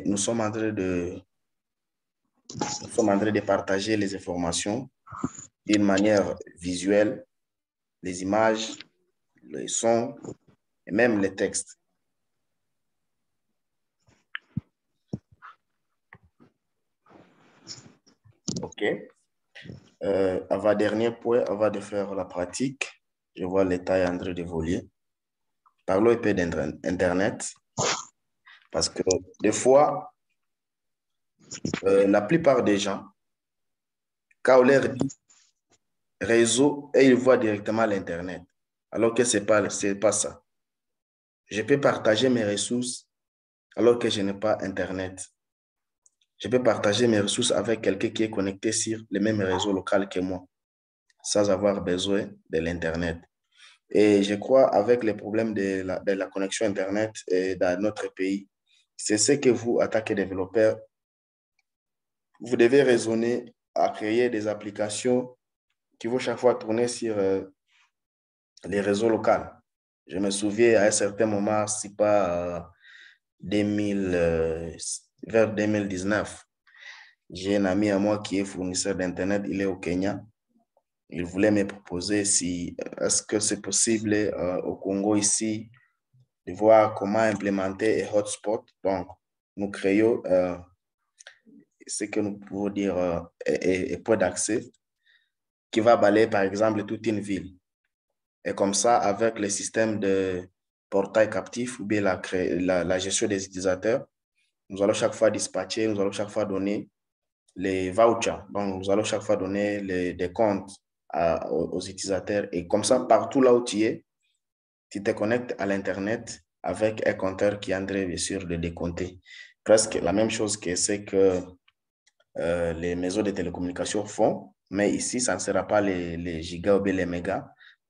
mais nous sommes en train de partager les informations d'une manière visuelle, les images, les sons et même les textes. OK. Avant dernier point, avant de faire la pratique, je vois l'état est en train d'évoluer. Parlons un peu d'Internet, parce que des fois, la plupart des gens, quand on leur dit réseau, et ils voient directement l'Internet, alors que ce n'est pas ça. Je peux partager mes ressources alors que je n'ai pas Internet. Je peux partager mes ressources avec quelqu'un qui est connecté sur le même réseau local que moi, sans avoir besoin de l'Internet. Et je crois avec les problèmes de la connexion Internet dans notre pays, c'est ce que vous, en tant que développeur, vous devez raisonner à créer des applications qui vont chaque fois tourner sur les réseaux locaux. Je me souviens à un certain moment, si pas 2000, vers 2019, j'ai un ami à moi qui est fournisseur d'Internet, il est au Kenya. Il voulait me proposer si est-ce que c'est possible au Congo ici de voir comment implémenter un hotspot. Donc, nous créons ce que nous pouvons dire un point d'accès qui va balayer par exemple toute une ville. Et comme ça, avec le système de portail captif ou bien la gestion des utilisateurs, nous allons chaque fois dispatcher, nous allons chaque fois donner les vouchers. Donc, nous allons chaque fois donner des comptes aux utilisateurs. Et comme ça, partout là où tu es, tu te connectes à l'Internet avec un compteur qui est en train, bien sûr, de décompter. Presque la même chose que ce que les maisons de télécommunications font. Mais ici, ça ne sera pas les gigas ou les mégas.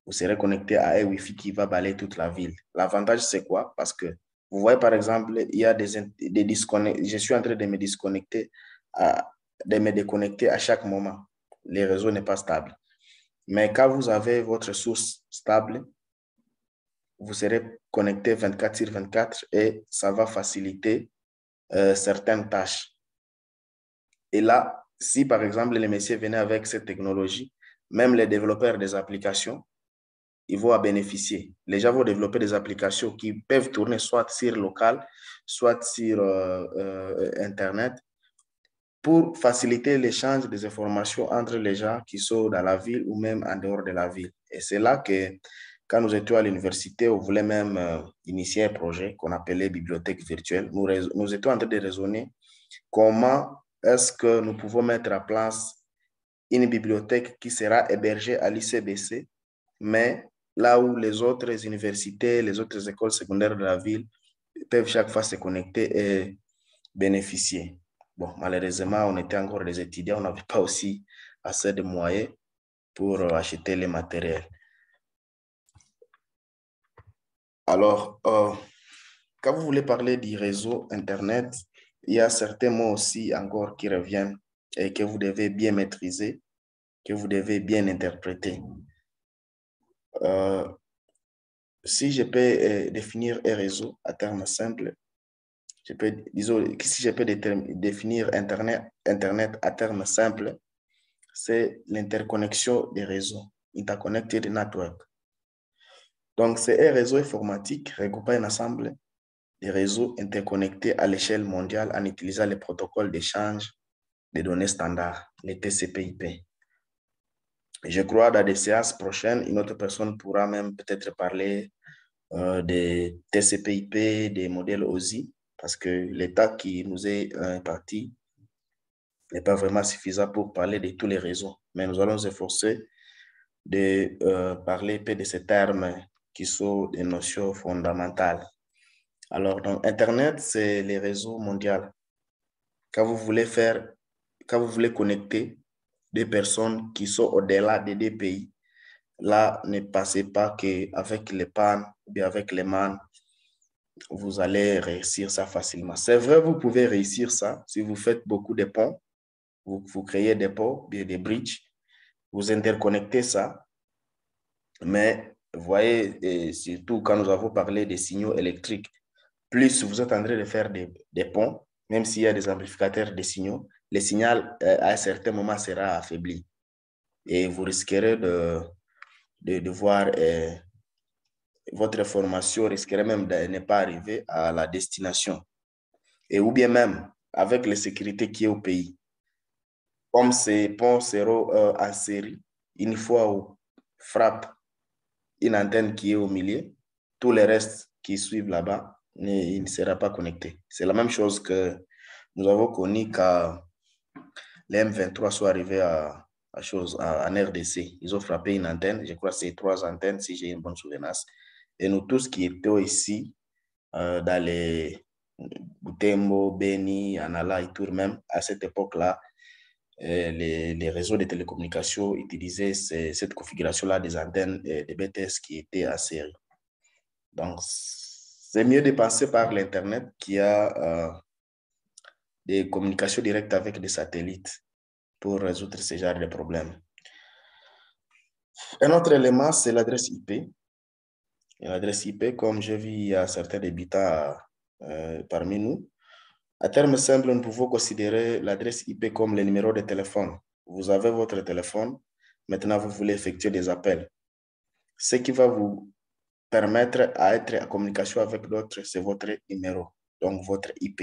Vous serez connecté à un Wi-Fi qui va balayer toute la ville. L'avantage, c'est quoi? Parce que vous voyez, par exemple, il y a des disconnects. Je suis en train de me de me déconnecter à chaque moment. Le réseau n'est pas stable. Mais quand vous avez votre source stable, vous serez connecté 24 sur 24 et ça va faciliter certaines tâches. Et là, si par exemple les messieurs venaient avec cette technologie, même les développeurs des applications, ils vont en bénéficier. Les gens vont développer des applications qui peuvent tourner soit sur local, soit sur Internet, pour faciliter l'échange des informations entre les gens qui sont dans la ville ou même en dehors de la ville. Et c'est là que, quand nous étions à l'université, on voulait même initier un projet qu'on appelait bibliothèque virtuelle. Nous étions en train de raisonner comment est-ce que nous pouvons mettre en place une bibliothèque qui sera hébergée à l'ICBC, mais là où les autres universités, les autres écoles secondaires de la ville peuvent chaque fois se connecter et bénéficier. Bon, malheureusement, on était encore des étudiants, on n'avait pas aussi assez de moyens pour acheter les matériels. Alors, quand vous voulez parler du réseau Internet, il y a certains mots aussi encore qui reviennent et que vous devez bien maîtriser, que vous devez bien interpréter. Si je peux définir un réseau à terme simple, si je peux définir Internet à terme simple, c'est l'interconnexion des réseaux, interconnected network. Donc, c'est un réseau informatique regroupant un ensemble de réseaux interconnectés à l'échelle mondiale en utilisant les protocoles d'échange des données standards, les TCP/IP. Je crois dans des séances prochaines, une autre personne pourra même peut-être parler des TCP/IP, des modèles OSI, parce que l'état qui nous est imparti n'est pas vraiment suffisant pour parler de tous les réseaux. Mais nous allons nous efforcer de parler peu de ces termes qui sont des notions fondamentales. Alors, donc, Internet, c'est les réseaux mondiaux. Quand vous voulez connecter des personnes qui sont au-delà des deux pays, là, ne passez pas qu'avec les PAN ou bien avec les MAN, vous allez réussir ça facilement. C'est vrai, vous pouvez réussir ça si vous faites beaucoup de ponts, vous créez des ponts, bien des bridges, vous interconnectez ça. Mais vous voyez, et surtout quand nous avons parlé des signaux électriques, plus vous êtes en train de faire des ponts, même s'il y a des amplificateurs de signaux, le signal à un certain moment sera affaibli. Et vous risquerez de voir votre information risquerait même de ne pas arriver à la destination. Et ou bien même avec la sécurité qui est au pays. Comme ces ponts seront en série, une fois où frappe une antenne qui est au milieu, tous les restes qui suivent là-bas, il ne sera pas connecté. C'est la même chose que nous avons connu quand les M23 sont arrivés en RDC. Ils ont frappé une antenne, je crois que c'est 3 antennes, si j'ai une bonne souvenance. Et nous tous qui étions ici, dans les Butembo, Beni, Anala et Tour même, à cette époque-là, les réseaux de télécommunications utilisaient cette configuration-là des antennes de BTS qui étaient en série. Donc, c'est mieux de passer par l'Internet qui a des communications directes avec des satellites pour résoudre ce genre de problèmes. Un autre élément, c'est l'adresse IP. Et l'adresse IP, comme j'ai vu, il y a certains habitants parmi nous. À terme simple, nous pouvons considérer l'adresse IP comme le numéro de téléphone. Vous avez votre téléphone, maintenant vous voulez effectuer des appels. Ce qui va vous permettre à être en communication avec d'autres, c'est votre numéro, donc votre IP.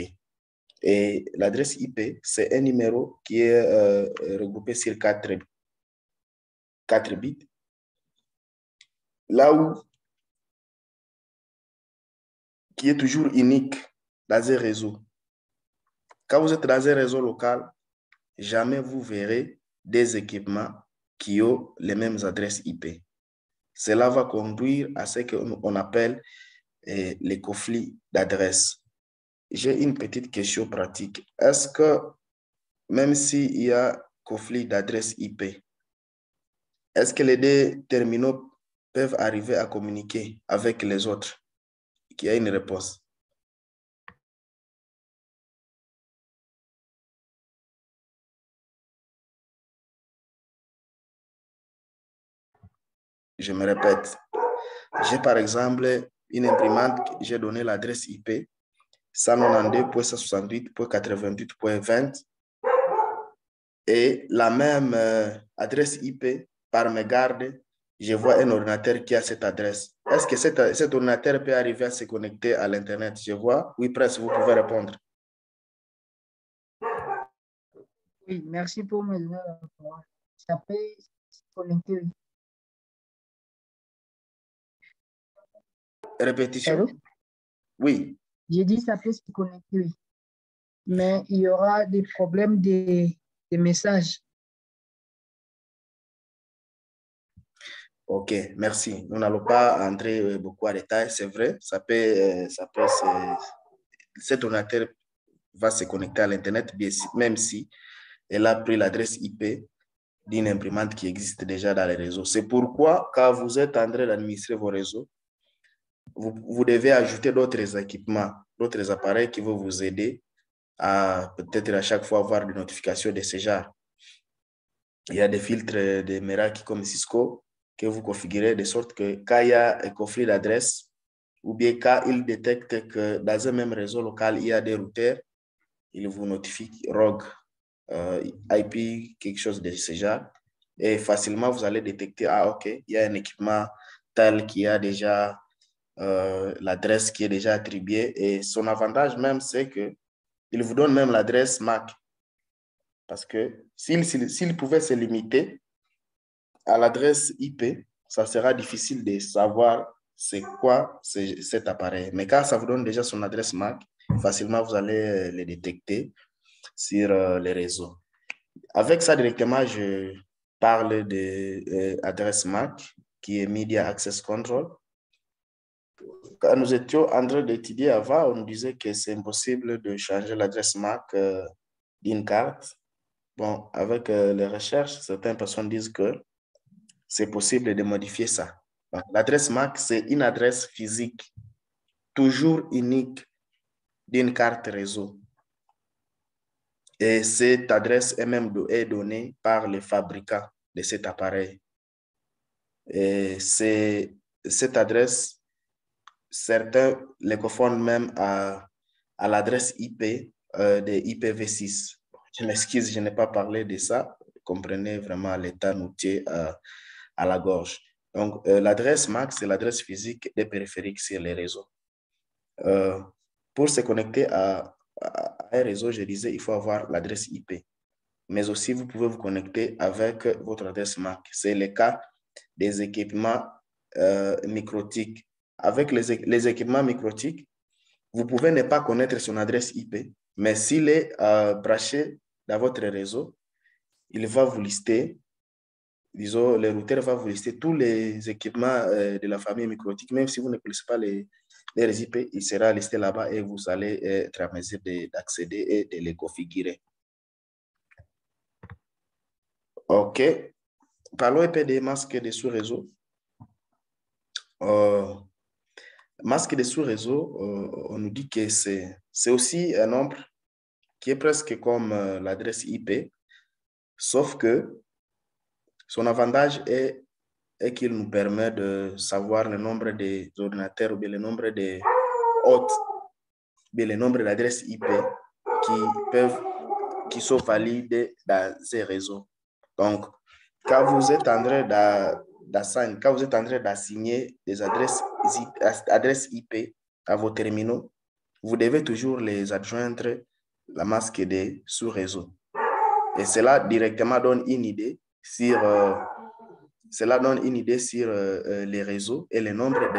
Et l'adresse IP, c'est un numéro qui est regroupé sur 4 bits. Là où, qui est toujours unique dans un réseau. Quand vous êtes dans un réseau local, jamais vous verrez des équipements qui ont les mêmes adresses IP. Cela va conduire à ce qu'on appelle les conflits d'adresses. J'ai une petite question pratique. Est-ce que même s'il y a conflit d'adresse IP, est-ce que les deux terminaux peuvent arriver à communiquer avec les autres? Il y a une réponse. Je me répète. J'ai par exemple une imprimante, j'ai donné l'adresse IP 192.168.88.20 et la même adresse IP par mégarde, je vois un ordinateur qui a cette adresse. Est-ce que cet ordinateur peut arriver à se connecter à l'Internet? Je vois. Oui, presque, vous pouvez répondre. Oui, merci pour me donner la parole. Ça peut se connecter. Répétition. Allô? Oui. J'ai dit ça peut se connecter, oui. Mais il y aura des problèmes des messages. OK, merci. Nous n'allons pas entrer beaucoup en détail. C'est vrai, cet ordinateur va se connecter à l'Internet, même si elle a pris l'adresse IP d'une imprimante qui existe déjà dans les réseaux. C'est pourquoi, quand vous êtes en train d'administrer vos réseaux, vous devez ajouter d'autres équipements, d'autres appareils qui vont vous aider à peut-être à chaque fois avoir des notifications de ce genre. Il y a des filtres de Meraki comme Cisco que vous configurez de sorte que quand il y a un conflit d'adresse ou bien quand il détecte que dans un même réseau local, il y a des routeurs, il vous notifie rogue IP, quelque chose de ce genre. Et facilement, vous allez détecter, ah ok, il y a un équipement tel qui a déjà l'adresse qui est déjà attribuée. Et son avantage même, c'est qu'il vous donne même l'adresse MAC. Parce que s'il pouvait se limiter à l'adresse IP, ça sera difficile de savoir c'est quoi cet appareil. Mais quand ça vous donne déjà son adresse MAC, facilement vous allez le détecter sur les réseaux. Avec ça directement, je parle de adresse MAC qui est Media Access Control. Quand nous étions en train d'étudier avant, on nous disait que c'est impossible de changer l'adresse MAC d'une carte. Bon, avec les recherches, certaines personnes disent que c'est possible de modifier ça. L'adresse MAC, c'est une adresse physique, toujours unique d'une carte réseau. Et cette adresse est donnée par le fabricant de cet appareil. Et cette adresse, certains les confondent même à l'adresse IP des IPv6. Je m'excuse, je n'ai pas parlé de ça. Comprenez vraiment l'état noutier à la gorge. Donc, l'adresse MAC, c'est l'adresse physique des périphériques sur les réseaux. Pour se connecter à un réseau, je disais, il faut avoir l'adresse IP. Mais aussi, vous pouvez vous connecter avec votre adresse MAC. C'est le cas des équipements microtiques. Avec les équipements microtiques, vous pouvez ne pas connaître son adresse IP, mais s'il est branché dans votre réseau, il va vous lister, disons, le routeur va vous lister tous les équipements de la famille microtique, même si vous ne connaissez pas les IP, il sera listé là-bas et vous allez être en mesure d'accéder et de les configurer. OK. Parlons un peu des masques de sous-réseau. Masque de sous-réseau, on nous dit que c'est aussi un nombre qui est presque comme l'adresse IP, sauf que son avantage est qu'il nous permet de savoir le nombre des ordinateurs ou bien le nombre de hôtes, bien le nombre d'adresses IP qui sont valides dans ces réseaux. Donc, quand vous êtes en train d'assigner des adresses IP à vos terminaux, vous devez toujours les adjoindre la masque des sous-réseaux. Et cela directement donne une idée sur, les réseaux et le nombre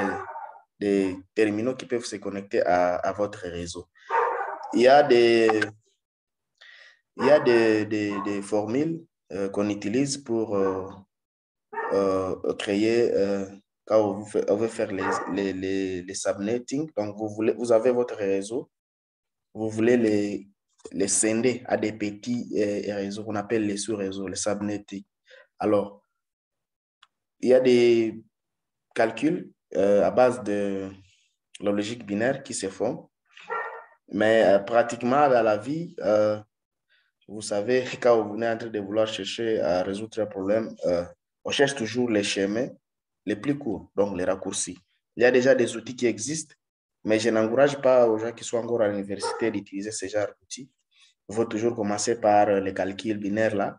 de terminaux qui peuvent se connecter à votre réseau. Il y a des formules qu'on utilise pour créer, quand on veut faire les subnetting. Donc, vous avez votre réseau, vous voulez les scinder à des petits réseaux qu'on appelle les sous-réseaux, les subnetting. Alors, il y a des calculs à base de la logique binaire qui se font, mais pratiquement dans la vie, vous savez, quand vous venez en train de vouloir chercher à résoudre un problème, on cherche toujours les chemins les plus courts, donc les raccourcis. Il y a déjà des outils qui existent, mais je n'encourage pas aux gens qui sont encore à l'université d'utiliser ce genre d'outils. Il faut toujours commencer par les calculs binaires là.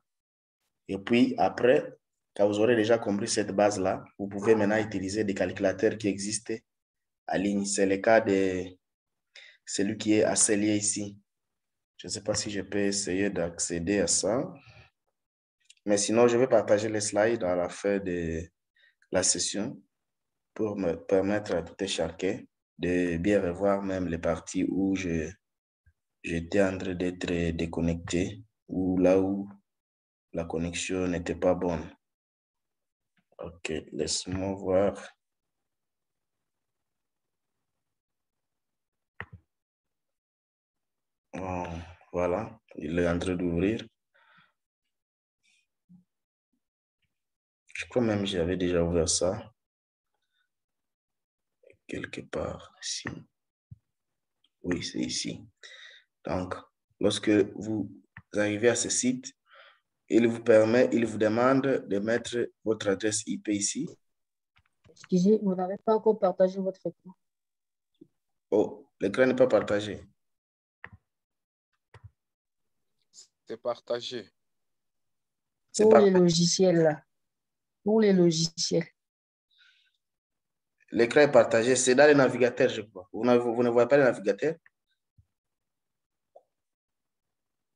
Et puis après, quand vous aurez déjà compris cette base-là, vous pouvez maintenant utiliser des calculateurs qui existent à ligne. C'est le cas de celui qui est assez lié ici. Je ne sais pas si je peux essayer d'accéder à ça. Mais sinon, je vais partager les slides à la fin de la session pour me permettre à tout un chacun de bien revoir même les parties où j'étais en train d'être déconnecté ou là où la connexion n'était pas bonne. OK, laisse-moi voir. Oh, voilà, il est en train d'ouvrir. Je crois même que j'avais déjà ouvert ça. Quelque part ici. Oui, c'est ici. Donc, lorsque vous arrivez à ce site, il vous demande de mettre votre adresse IP ici. Excusez, vous n'avez pas encore partagé votre écran. Oh, l'écran n'est pas partagé. C'est partagé. Pour les logiciels, là. Pour les logiciels. L'écran est partagé. C'est dans le navigateur, je crois. Vous ne voyez pas le navigateur?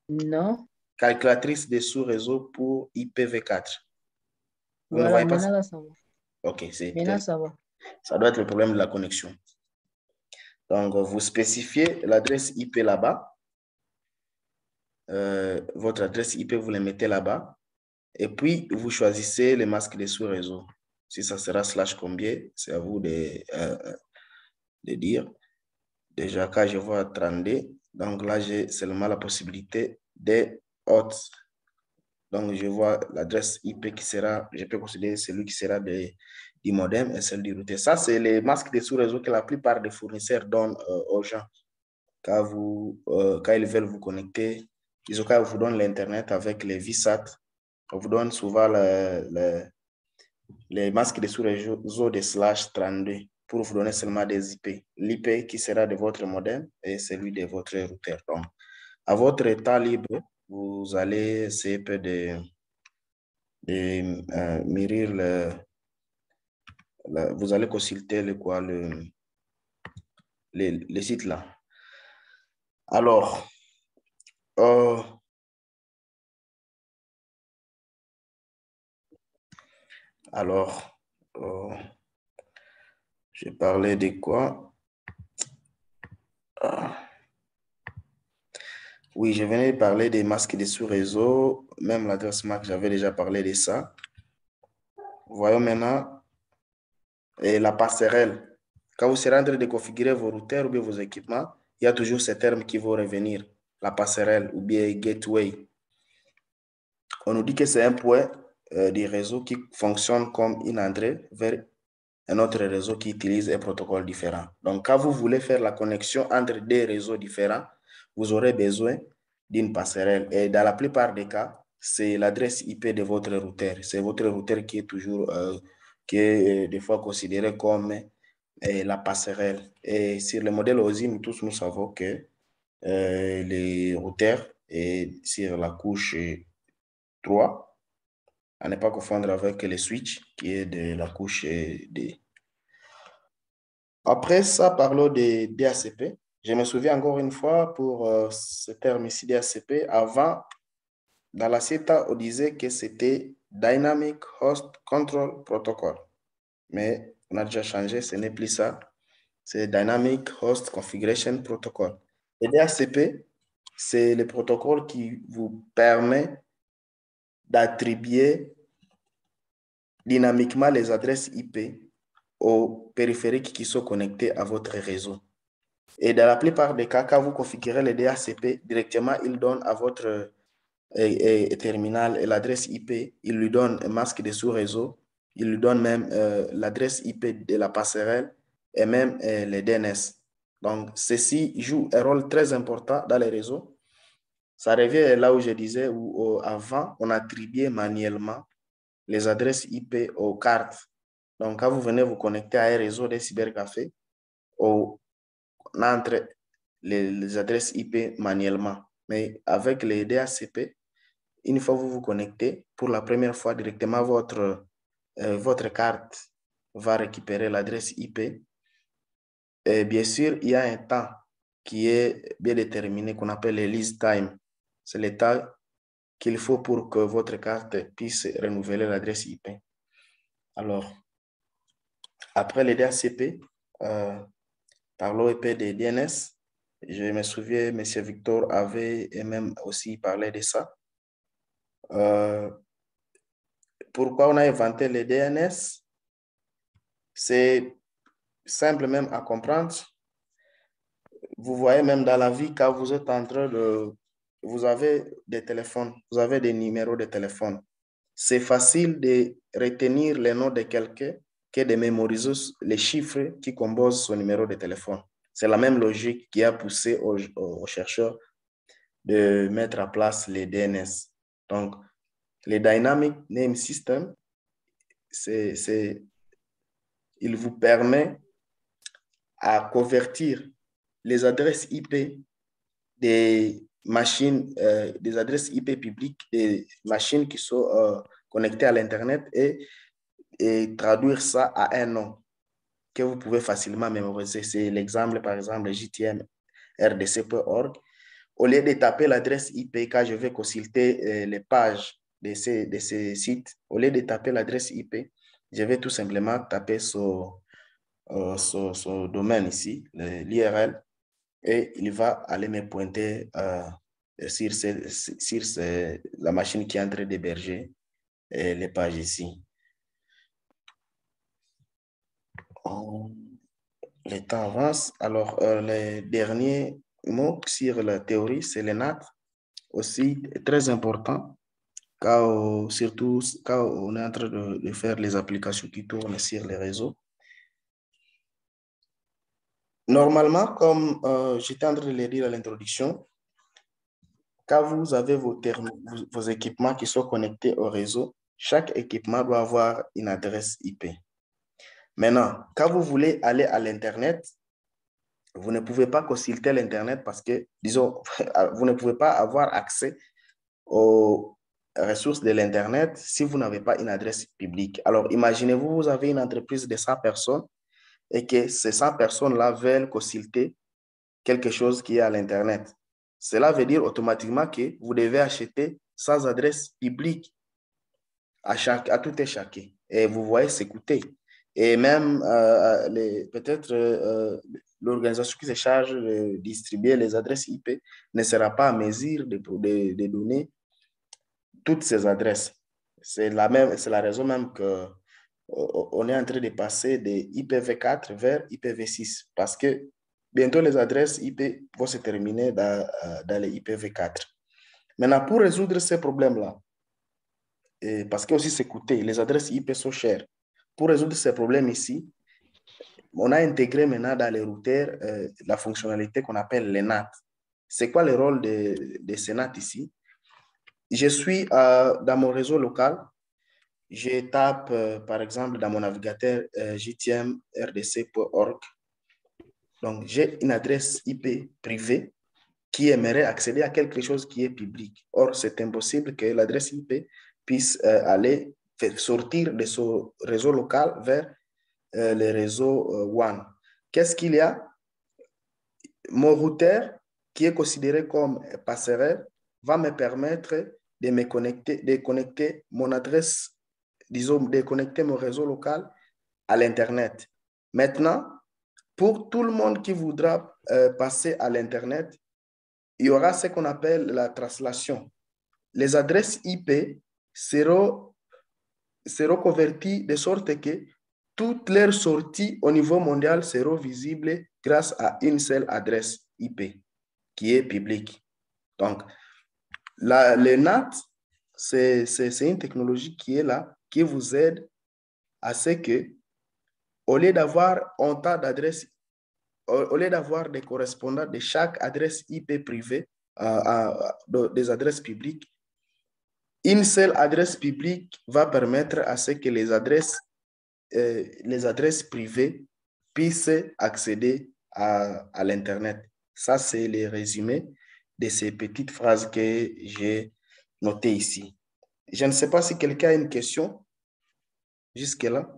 Non. Calculatrice des sous-réseaux pour IPv4. Vous Voilà, ne voyez pas maintenant, ça? là, ça va. OK, c'est maintenant, ça va. Ça doit être le problème de la connexion. Donc, vous spécifiez l'adresse IP là-bas. Votre adresse IP, vous la mettez là-bas. Et puis, vous choisissez les masques des sous-réseaux. Si ça sera / combien, c'est à vous de dire. Déjà, quand je vois 32, donc là, j'ai seulement la possibilité des hôtes. Donc, je vois l'adresse IP qui sera, je peux considérer celui qui sera du modem et celle du routeur. Ça, c'est les masques des sous-réseaux que la plupart des fournisseurs donnent aux gens. Quand ils veulent vous connecter, quand ils vous donnent l'Internet avec les VSAT, on vous donne souvent les masques de sous-réseau de /32 pour vous donner seulement des IP. L'IP qui sera de votre modem et celui de votre routeur. Donc, À votre temps libre, vous allez essayer peu de mûrir vous allez consulter les sites là. Alors, euh, alors je parlais de quoi? Oui, je venais de parler des masques de sous-réseau, même l'adresse MAC, j'avais déjà parlé de ça. Voyons maintenant la passerelle. Quand vous serez en train de configurer vos routeurs ou bien vos équipements, il y a toujours ces termes qui vont revenir. La passerelle ou bien gateway. On nous dit que c'est un point du réseau qui fonctionne comme une entrée vers un autre réseau qui utilise un protocole différent. Donc, quand vous voulez faire la connexion entre des réseaux différents, vous aurez besoin d'une passerelle. Et dans la plupart des cas, c'est l'adresse IP de votre routeur. C'est votre routeur qui est toujours, qui est des fois considéré comme la passerelle. Et sur le modèle OSI, tous nous savons que les routeurs est sur la couche 3, à ne pas confondre avec les switches qui est de la couche D. Après ça, parlons de DHCP. Je me souviens encore une fois pour ce terme ici DHCP. Avant, dans la CETA, on disait que c'était Dynamic Host Control Protocol. Mais on a déjà changé, ce n'est plus ça. C'est Dynamic Host Configuration Protocol. Et DHCP, c'est le protocole qui vous permet d'attribuer dynamiquement les adresses IP aux périphériques qui sont connectés à votre réseau. Et dans la plupart des cas, quand vous configurez le DHCP, directement, il donne à votre terminal l'adresse IP, il lui donne un masque de sous-réseau, il lui donne même l'adresse IP de la passerelle et même les DNS. Donc, ceci joue un rôle très important dans les réseaux. Ça revient là où je disais, où avant, on attribuait manuellement les adresses IP aux cartes. Donc, quand vous venez vous connecter à un réseau de cybercafé, on entre les adresses IP manuellement. Mais avec les DHCP, une fois que vous vous connectez, pour la première fois directement, votre carte va récupérer l'adresse IP. Et bien sûr, il y a un temps qui est bien déterminé qu'on appelle le lease time. C'est le temps qu'il faut pour que votre carte puisse renouveler l'adresse IP. Alors, après les DHCP, par l'OEP des DNS, je me souviens, M. Victor avait et même aussi parlé de ça. Pourquoi on a inventé les DNS? C'est simple même à comprendre. Vous voyez même dans la vie, quand vous êtes en train de... Vous avez des téléphones, vous avez des numéros de téléphone. C'est facile de retenir le nom de quelqu'un que de mémoriser les chiffres qui composent son numéro de téléphone. C'est la même logique qui a poussé aux chercheurs de mettre en place les DNS. Donc, les Dynamic Name System, il vous permet à convertir les adresses IP des machines, des adresses IP publiques, des machines qui sont connectées à l'Internet et traduire ça à un nom que vous pouvez facilement mémoriser. C'est l'exemple, par exemple, JTM rdc.org. Au lieu de taper l'adresse IP, quand je vais consulter les pages de ces sites, au lieu de taper l'adresse IP, je vais tout simplement taper son domaine ici, l'URL, et il va aller me pointer sur la machine qui est en train d'héberger les pages ici. Le temps avance. Alors, les derniers mots sur la théorie, c'est le NAT, aussi très important, surtout quand on est en train de faire les applications qui tournent sur les réseaux. Normalement, comme j'étais en train de le dire à l'introduction, quand vous avez vos équipements qui sont connectés au réseau, chaque équipement doit avoir une adresse IP. Maintenant, quand vous voulez aller à l'Internet, vous ne pouvez pas consulter l'Internet parce que, disons, vous ne pouvez pas avoir accès aux ressources de l'Internet si vous n'avez pas une adresse publique. Alors, imaginez-vous, vous avez une entreprise de 100 personnes et que ces 100 personnes-là veulent consulter quelque chose qui est à l'Internet. Cela veut dire automatiquement que vous devez acheter sans adresse publique à tout et chacun. Et vous voyez, c'est coûteux. Et même peut-être l'organisation qui se charge de distribuer les adresses IP ne sera pas à mesure de donner toutes ces adresses. C'est la raison même que on est en train de passer de IPv4 vers IPv6 parce que bientôt les adresses IP vont se terminer dans les IPv4. Maintenant, pour résoudre ces problèmes-là, parce que aussi c'est coûteux, les adresses IP sont chères. Pour résoudre ces problèmes ici, on a intégré maintenant dans les routeurs la fonctionnalité qu'on appelle les NAT. C'est quoi le rôle de ces NAT ici? Je suis dans mon réseau local, je tape par exemple dans mon navigateur jtm.rdc.org. Donc, j'ai une adresse IP privée qui aimerait accéder à quelque chose qui est public. Or, c'est impossible que l'adresse IP puisse aller sortir de son réseau local vers le réseau WAN. Qu'est-ce qu'il y a? Mon routeur, qui est considéré comme passerelle, va me permettre de connecter mon adresse, disons, de connecter mon réseau local à l'Internet. Maintenant, pour tout le monde qui voudra passer à l'Internet, il y aura ce qu'on appelle la translation. Les adresses IP seront converties de sorte que toutes leurs sorties au niveau mondial seront visibles grâce à une seule adresse IP qui est publique. Donc, le NAT, c'est une technologie qui est là, qui vous aide à ce que, au lieu d'avoir un tas d'adresses, au lieu d'avoir des correspondants de chaque adresse IP privée, des adresses publiques, une seule adresse publique va permettre à ce que les adresses privées puissent accéder à l'Internet. Ça, c'est le résumé de ces petites phrases que j'ai notées ici. Je ne sais pas si quelqu'un a une question jusque-là.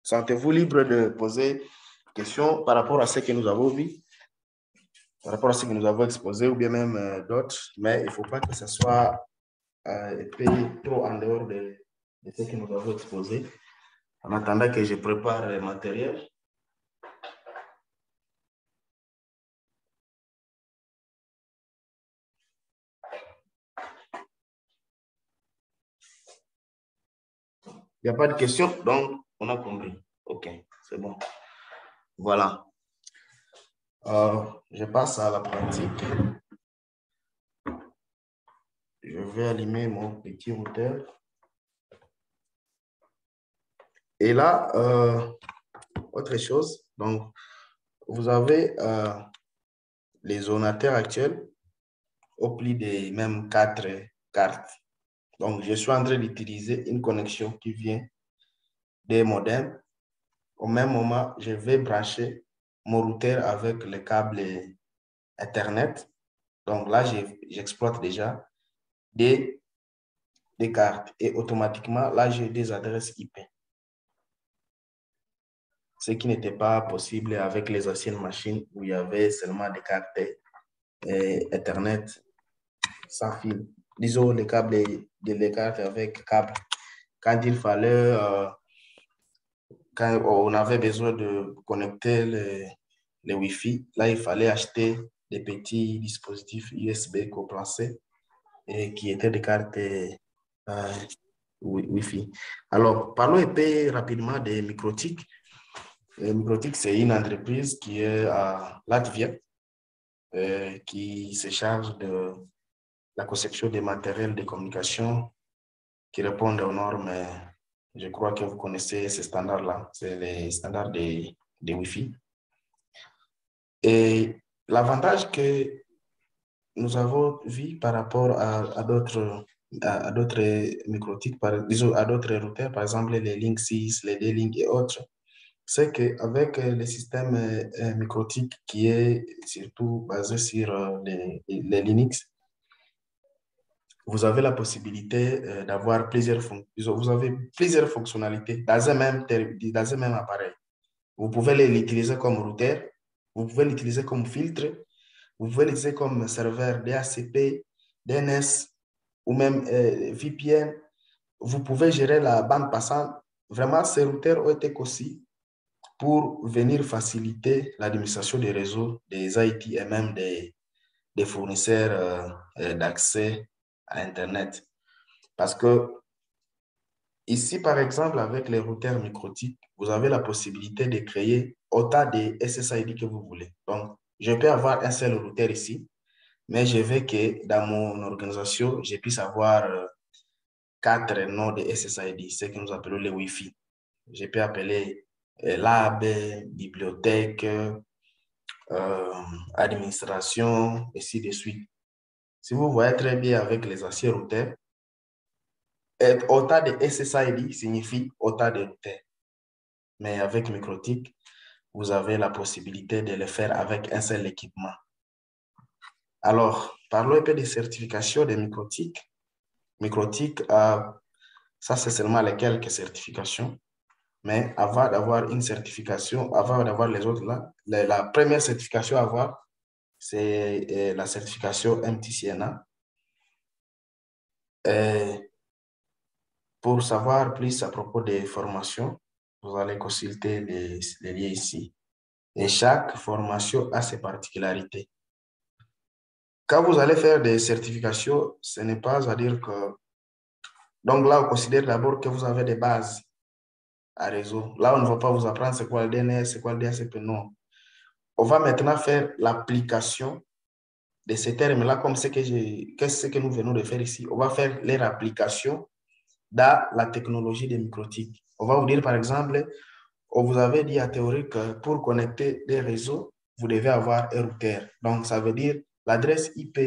Sentez-vous libre de poser des questions par rapport à ce que nous avons vu, par rapport à ce que nous avons exposé ou bien même d'autres, mais il ne faut pas que ce soit trop en dehors de ce que nous avons exposé. En attendant que je prépare le matériel. Il n'y a pas de questions, donc on a compris. OK, c'est bon. Voilà. Je passe à la pratique. Je vais allumer mon petit routeur. Et là, autre chose, donc, vous avez les zonateurs actuels au plus de même 4 cartes. Donc, je suis en train d'utiliser une connexion qui vient des modems. Au même moment, je vais brancher mon routeur avec le câble Ethernet. Donc là, j'exploite déjà des cartes et automatiquement, là, j'ai des adresses IP. Ce qui n'était pas possible avec les anciennes machines où il y avait seulement des cartes Ethernet sans fil. Disons les câbles, les cartes avec câble. Quand il fallait, quand on avait besoin de connecter les Wi-Fi, là, il fallait acheter des petits dispositifs USB coplancés et qui étaient des cartes Wi-Fi. Alors, parlons un peu rapidement de Microtik. Microtik, c'est une entreprise qui est à Latvia, qui se charge de la conception des matériels de communication qui répondent aux normes. Je crois que vous connaissez ces standards-là. C'est les standards de Wi-Fi. Et l'avantage que nous avons vu par rapport à d'autres microtiques, disons à d'autres routeurs, par exemple les Link 6, les D-Link et autres, c'est qu'avec le système microtique qui est surtout basé sur les Linux, vous avez la possibilité d'avoir vous avez plusieurs fonctionnalités dans un même appareil. Vous pouvez l'utiliser comme routeur, vous pouvez l'utiliser comme filtre, vous pouvez l'utiliser comme serveur DHCP, DNS ou même VPN. Vous pouvez gérer la bande passante. Vraiment, ces routeurs ont été conçus pour venir faciliter l'administration des réseaux, des IT et même des fournisseurs d'accès à Internet. Parce que ici, par exemple, avec les routeurs microtiques, vous avez la possibilité de créer autant de SSID que vous voulez. Donc, je peux avoir un seul routeur ici, mais je veux que dans mon organisation, je puisse avoir 4 noms de SSID, ce que nous appelons les Wi-Fi. Je peux appeler lab, bibliothèque, administration, et ainsi de suite. Si vous voyez très bien avec les anciens routeurs, autant de SSID signifie autant de routeurs. Mais avec Microtik, vous avez la possibilité de le faire avec un seul équipement. Alors, parlons un peu des certifications de Microtik. Microtik, ça c'est seulement les quelques certifications. Mais avant d'avoir une certification, avant d'avoir les autres là, la première certification à avoir, c'est la certification MTCNA. Pour savoir plus à propos des formations, vous allez consulter les liens ici. Et chaque formation a ses particularités. Quand vous allez faire des certifications, ce n'est pas à dire que... Donc là, on considère d'abord que vous avez des bases à réseau. Là, on ne va pas vous apprendre c'est quoi le DNS, c'est quoi le DHCP, non. On va maintenant faire l'application de ces termes-là, comme ce que nous venons de faire ici. On va faire leur application dans la technologie des microtiques. On va vous dire, par exemple, on vous avait dit à théorie que pour connecter des réseaux, vous devez avoir un routeur. Donc, ça veut dire l'adresse IP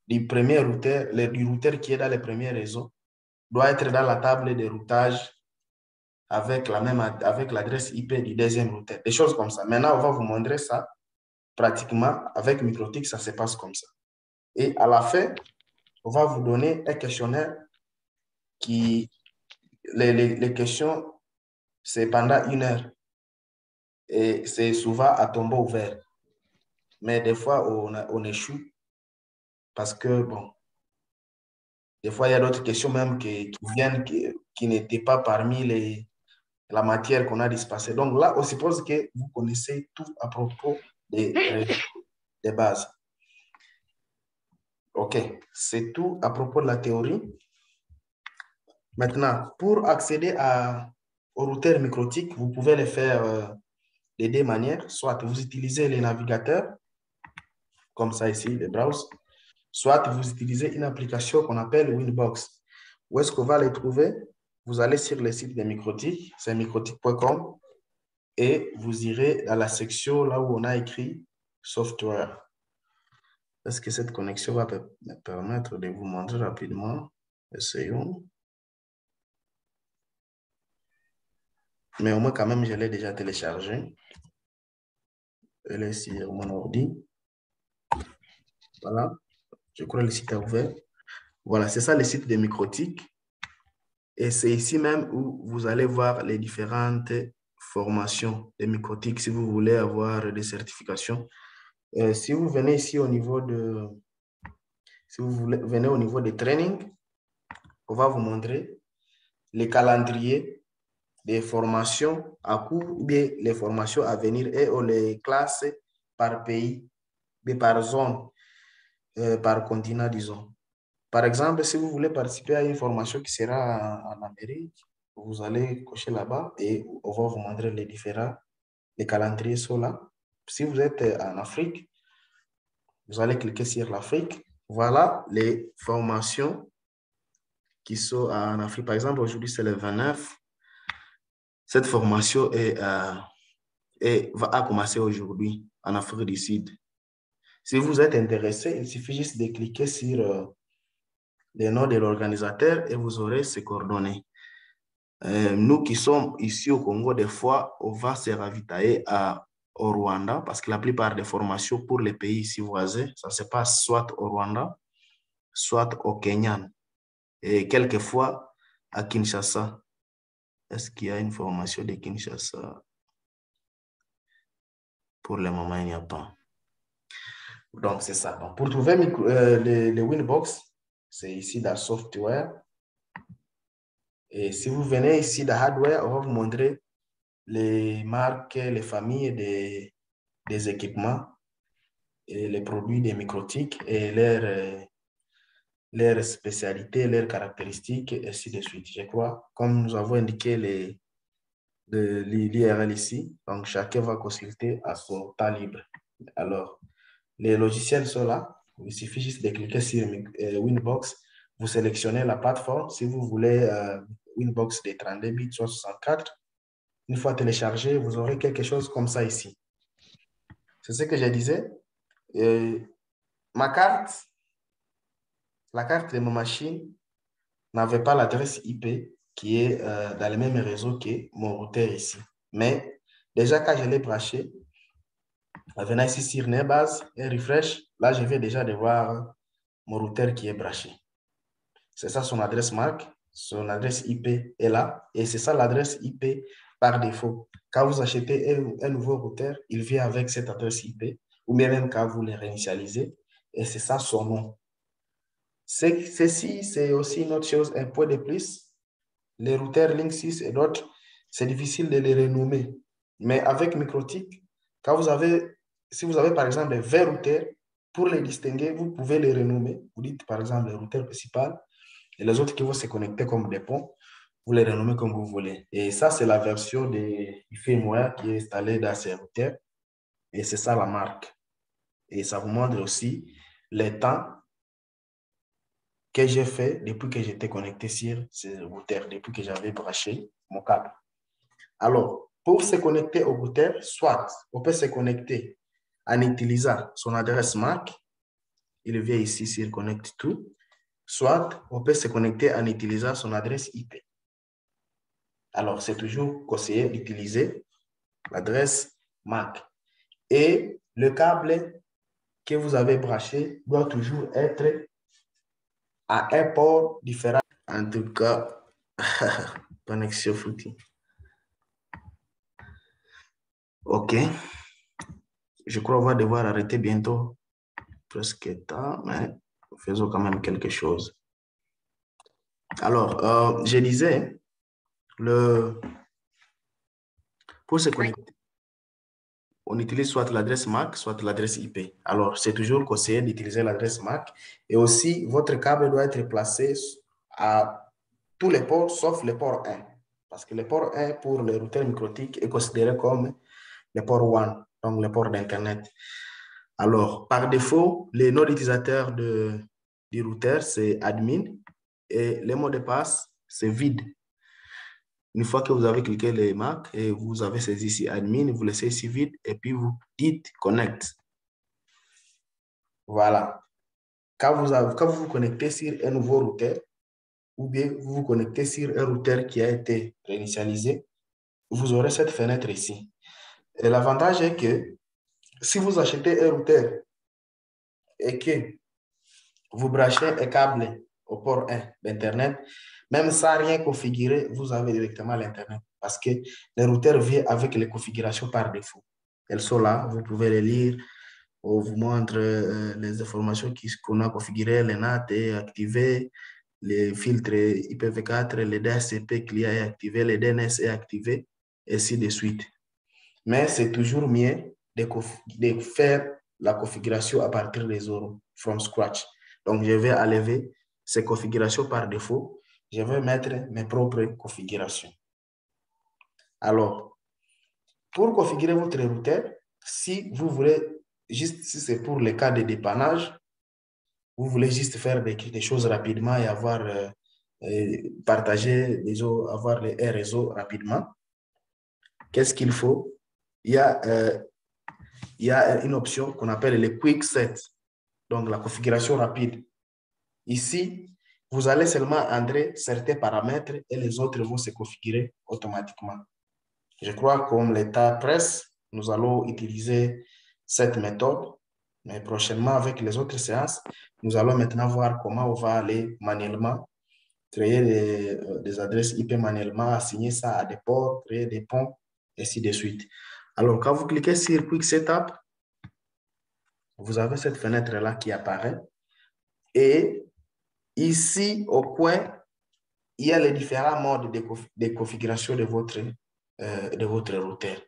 du premier routeur, du routeur qui est dans le premier réseau, doit être dans la table de routage avec l'adresse IP du deuxième routeur. Des choses comme ça. Maintenant, on va vous montrer ça. Pratiquement, avec Microtik, ça se passe comme ça. Et à la fin, on va vous donner un questionnaire qui... Les questions, c'est pendant 1 heure. Et c'est souvent à tombeau ouvert. Mais des fois, on échoue parce que, bon, des fois, il y a d'autres questions même qui viennent qui n'étaient pas parmi la matière qu'on a dispensée. Donc là, on suppose que vous connaissez tout à propos des bases. OK, c'est tout à propos de la théorie. Maintenant, pour accéder au routeur microtique, vous pouvez le faire de 2 manières. Soit vous utilisez les navigateurs, comme ça ici, les browsers, soit vous utilisez une application qu'on appelle Winbox. Où est-ce qu'on va les trouver? Vous allez sur le site de Microtik, c'est microtik.com, et vous irez dans la section là où on a écrit Software. Est-ce que cette connexion va me permettre de vous montrer rapidement? Essayons. Mais au moins, quand même, je l'ai déjà téléchargé. Elle est sur mon ordi. Voilà. Je crois que le site est ouvert. Voilà, c'est ça le site de Microtik. Et c'est ici même où vous allez voir les différentes formations de Microtik si vous voulez avoir des certifications. Si vous venez ici au niveau de... Si vous venez au niveau des trainings, on va vous montrer les calendriers des formations à cours ou bien les formations à venir et on les classe par pays, mais par zone, par continent, disons. Par exemple, si vous voulez participer à une formation qui sera en Amérique, vous allez cocher là-bas et on va vous montrer les calendriers sont là. Si vous êtes en Afrique, vous allez cliquer sur l'Afrique. Voilà les formations qui sont en Afrique. Par exemple, aujourd'hui, c'est le 29. Cette formation va commencer aujourd'hui en Afrique du Sud. Si vous êtes intéressé, il suffit juste de cliquer sur le nom de l'organisateur et vous aurez ses coordonnées. Nous qui sommes ici au Congo, des fois, on va se ravitailler au Rwanda parce que la plupart des formations pour les pays ici voisins, ça se passe soit au Rwanda, soit au Kenya et quelquefois à Kinshasa. Est-ce qu'il y a une formation de Kinshasa? Pour le moment, il n'y a pas. Donc, c'est ça. Donc, pour trouver les Winbox, c'est ici dans Software. Et si vous venez ici dans Hardware, on va vous montrer les marques, les familles des équipements et les produits des microtiques et leurs spécialités, leurs caractéristiques, et ainsi de suite. Je crois, comme nous avons indiqué l'IRL ici, donc chacun va consulter à son temps libre. Alors, les logiciels sont là. Il suffit juste de cliquer sur Winbox. Vous sélectionnez la plateforme. Si vous voulez Winbox de 32 bits, soit 64, une fois téléchargé, vous aurez quelque chose comme ça ici. C'est ce que je disais. Ma carte, la carte de ma machine n'avait pas l'adresse IP qui est dans le même réseau que mon routeur ici. Mais déjà, quand je l'ai branché, en venant ici sur Nebase et Refresh, là, je vais déjà voir mon routeur qui est branché. C'est ça son adresse MAC, son adresse IP est là, et c'est ça l'adresse IP par défaut. Quand vous achetez un nouveau routeur, il vient avec cette adresse IP, ou bien même quand vous le réinitialisez, et c'est ça son nom. Ceci, c'est aussi une autre chose, un point de plus. Les routeurs Linksys et d'autres, c'est difficile de les renommer. Mais avec MikroTik, si vous avez par exemple 20 routeurs, pour les distinguer, vous pouvez les renommer. Vous dites par exemple le routeur principal et les autres qui vont se connecter comme des ponts, vous les renommez comme vous voulez. Et ça, c'est la version du firmware qui est installée dans ces routeurs. Et c'est ça la marque. Et ça vous montre aussi les temps que j'ai fait depuis que j'étais connecté sur ces routeurs, depuis que j'avais branché mon câble. Alors, pour se connecter au routeur, soit on peut se connecter en utilisant son adresse MAC, il vient ici sur Connect To, soit on peut se connecter en utilisant son adresse IP. Alors, c'est toujours conseillé d'utiliser l'adresse MAC. Et le câble que vous avez branché doit toujours être à un port différent. En tout cas, connexion foutue. OK. Je crois qu'on va devoir arrêter bientôt. Presque temps, mais faisons quand même quelque chose. Alors, je disais, pour se connecter, on utilise soit l'adresse MAC, soit l'adresse IP. Alors, c'est toujours conseillé d'utiliser l'adresse MAC. Et aussi, votre câble doit être placé à tous les ports, sauf le port 1. Parce que le port 1, pour les routeurs microtiques, est considéré comme le port 1, donc le port d'Internet. Alors, par défaut, les noms d'utilisateurs du routeur, c'est admin et le mot de passe, c'est vide. Une fois que vous avez cliqué les marques et vous avez saisi ici admin, vous laissez ici vide et puis vous dites connect. Voilà. Quand vous vous connectez sur un nouveau routeur ou bien vous vous connectez sur un routeur qui a été réinitialisé, vous aurez cette fenêtre ici. Et l'avantage est que si vous achetez un routeur et que vous branchez un câble au port 1 d'Internet, même sans rien configurer, vous avez directement l'Internet parce que les routeurs viennent avec les configurations par défaut. Elles sont là, vous pouvez les lire. On vous montre les informations qu'on a configurées, les NAT est activé, les filtres IPv4, les DHCP CLIA est activé, les DNS est activé, et ainsi de suite. Mais c'est toujours mieux de faire la configuration à partir des zéros, from scratch. Donc, je vais enlever ces configurations par défaut. Je vais mettre mes propres configurations. Alors, pour configurer votre routeur, si vous voulez, juste si c'est pour le cas de dépannage, vous voulez juste faire des choses rapidement et avoir partager les autres, avoir un réseau rapidement, qu'est-ce qu'il faut? Il y a il y a une option qu'on appelle le Quick Set, donc la configuration rapide. Ici, vous allez seulement entrer certains paramètres et les autres vont se configurer automatiquement. Je crois que comme l'état presse, nous allons utiliser cette méthode. Mais prochainement, avec les autres séances, nous allons maintenant voir comment on va aller manuellement créer des adresses IP manuellement, assigner ça à des ports, créer des ponts, et ainsi de suite. Alors, quand vous cliquez sur Quick Setup, vous avez cette fenêtre-là qui apparaît. Et ici, au coin, il y a les différents modes de configuration de votre routeur.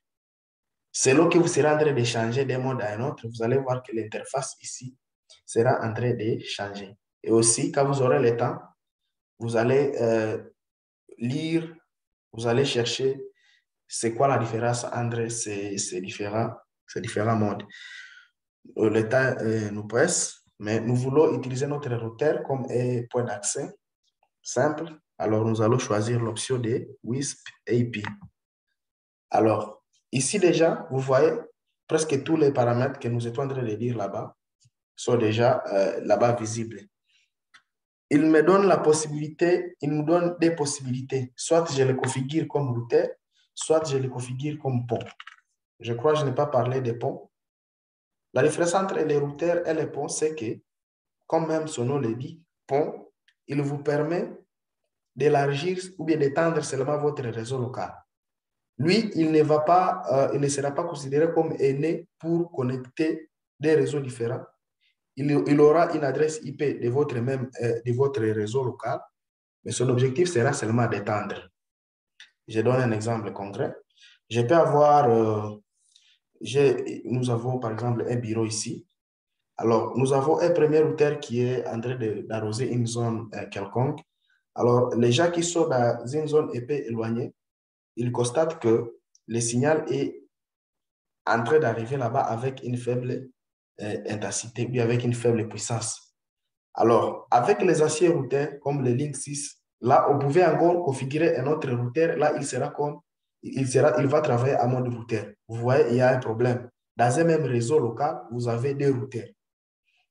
Selon que vous serez en train de changer d'un mode à un autre, vous allez voir que l'interface ici sera en train de changer. Et aussi, quand vous aurez le temps, vous allez lire, vous allez chercher c'est quoi la différence entre ces différents modes. Le temps nous presse, mais nous voulons utiliser notre routeur comme un point d'accès simple. Alors, nous allons choisir l'option de WISP AP. Alors, ici déjà, vous voyez presque tous les paramètres que nous étions en train de lire là-bas sont déjà là-bas visibles. Il me donne la possibilité, il nous donne des possibilités. Soit je le configure comme routeur, soit je le configure comme pont. Je crois que je n'ai pas parlé des ponts. La différence entre les routeurs et les ponts, c'est que, comme même son nom le dit, pont, il vous permet d'élargir ou bien d'étendre seulement votre réseau local. Lui, il ne sera pas considéré comme né pour connecter des réseaux différents. Il aura une adresse IP de votre réseau local, mais son objectif sera seulement d'étendre. Je donne un exemple concret. Je peux avoir, nous avons par exemple un bureau ici. Alors, nous avons un premier routeur qui est en train d'arroser une zone quelconque. Alors, les gens qui sont dans une zone épais éloignée, ils constatent que le signal est en train d'arriver là-bas avec une faible intensité, puis avec une faible puissance. Alors, avec les anciens routeurs, comme le Link 6, là, on pouvait encore configurer un autre routeur. Là, il va travailler à mode routeur. Vous voyez, il y a un problème. Dans un même réseau local, vous avez deux routeurs.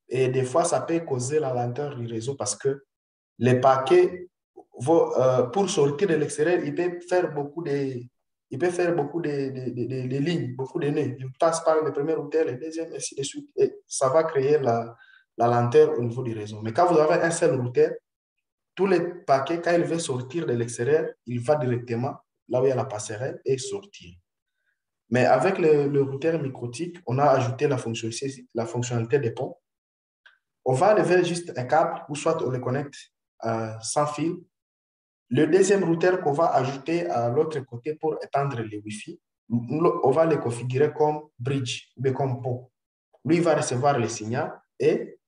Et des fois, ça peut causer la lenteur du réseau parce que les paquets, pour sortir de l'extérieur, il peut faire beaucoup de lignes, beaucoup de nœuds. Il passe par le premier routeur, le deuxième, et ainsi de suite. Et ça va créer la lenteur au niveau du réseau. Mais quand vous avez un seul routeur, tous les paquets, quand il veut sortir de l'extérieur, il va directement là où il y a la passerelle et sortir. Mais avec le routeur microtique, on a ajouté la fonctionnalité des ponts. On va enlever juste un câble ou soit on le connecte sans fil. Le deuxième routeur qu'on va ajouter à l'autre côté pour étendre le Wi-Fi, on va le configurer comme bridge ou comme pont. Lui, il va recevoir le signal et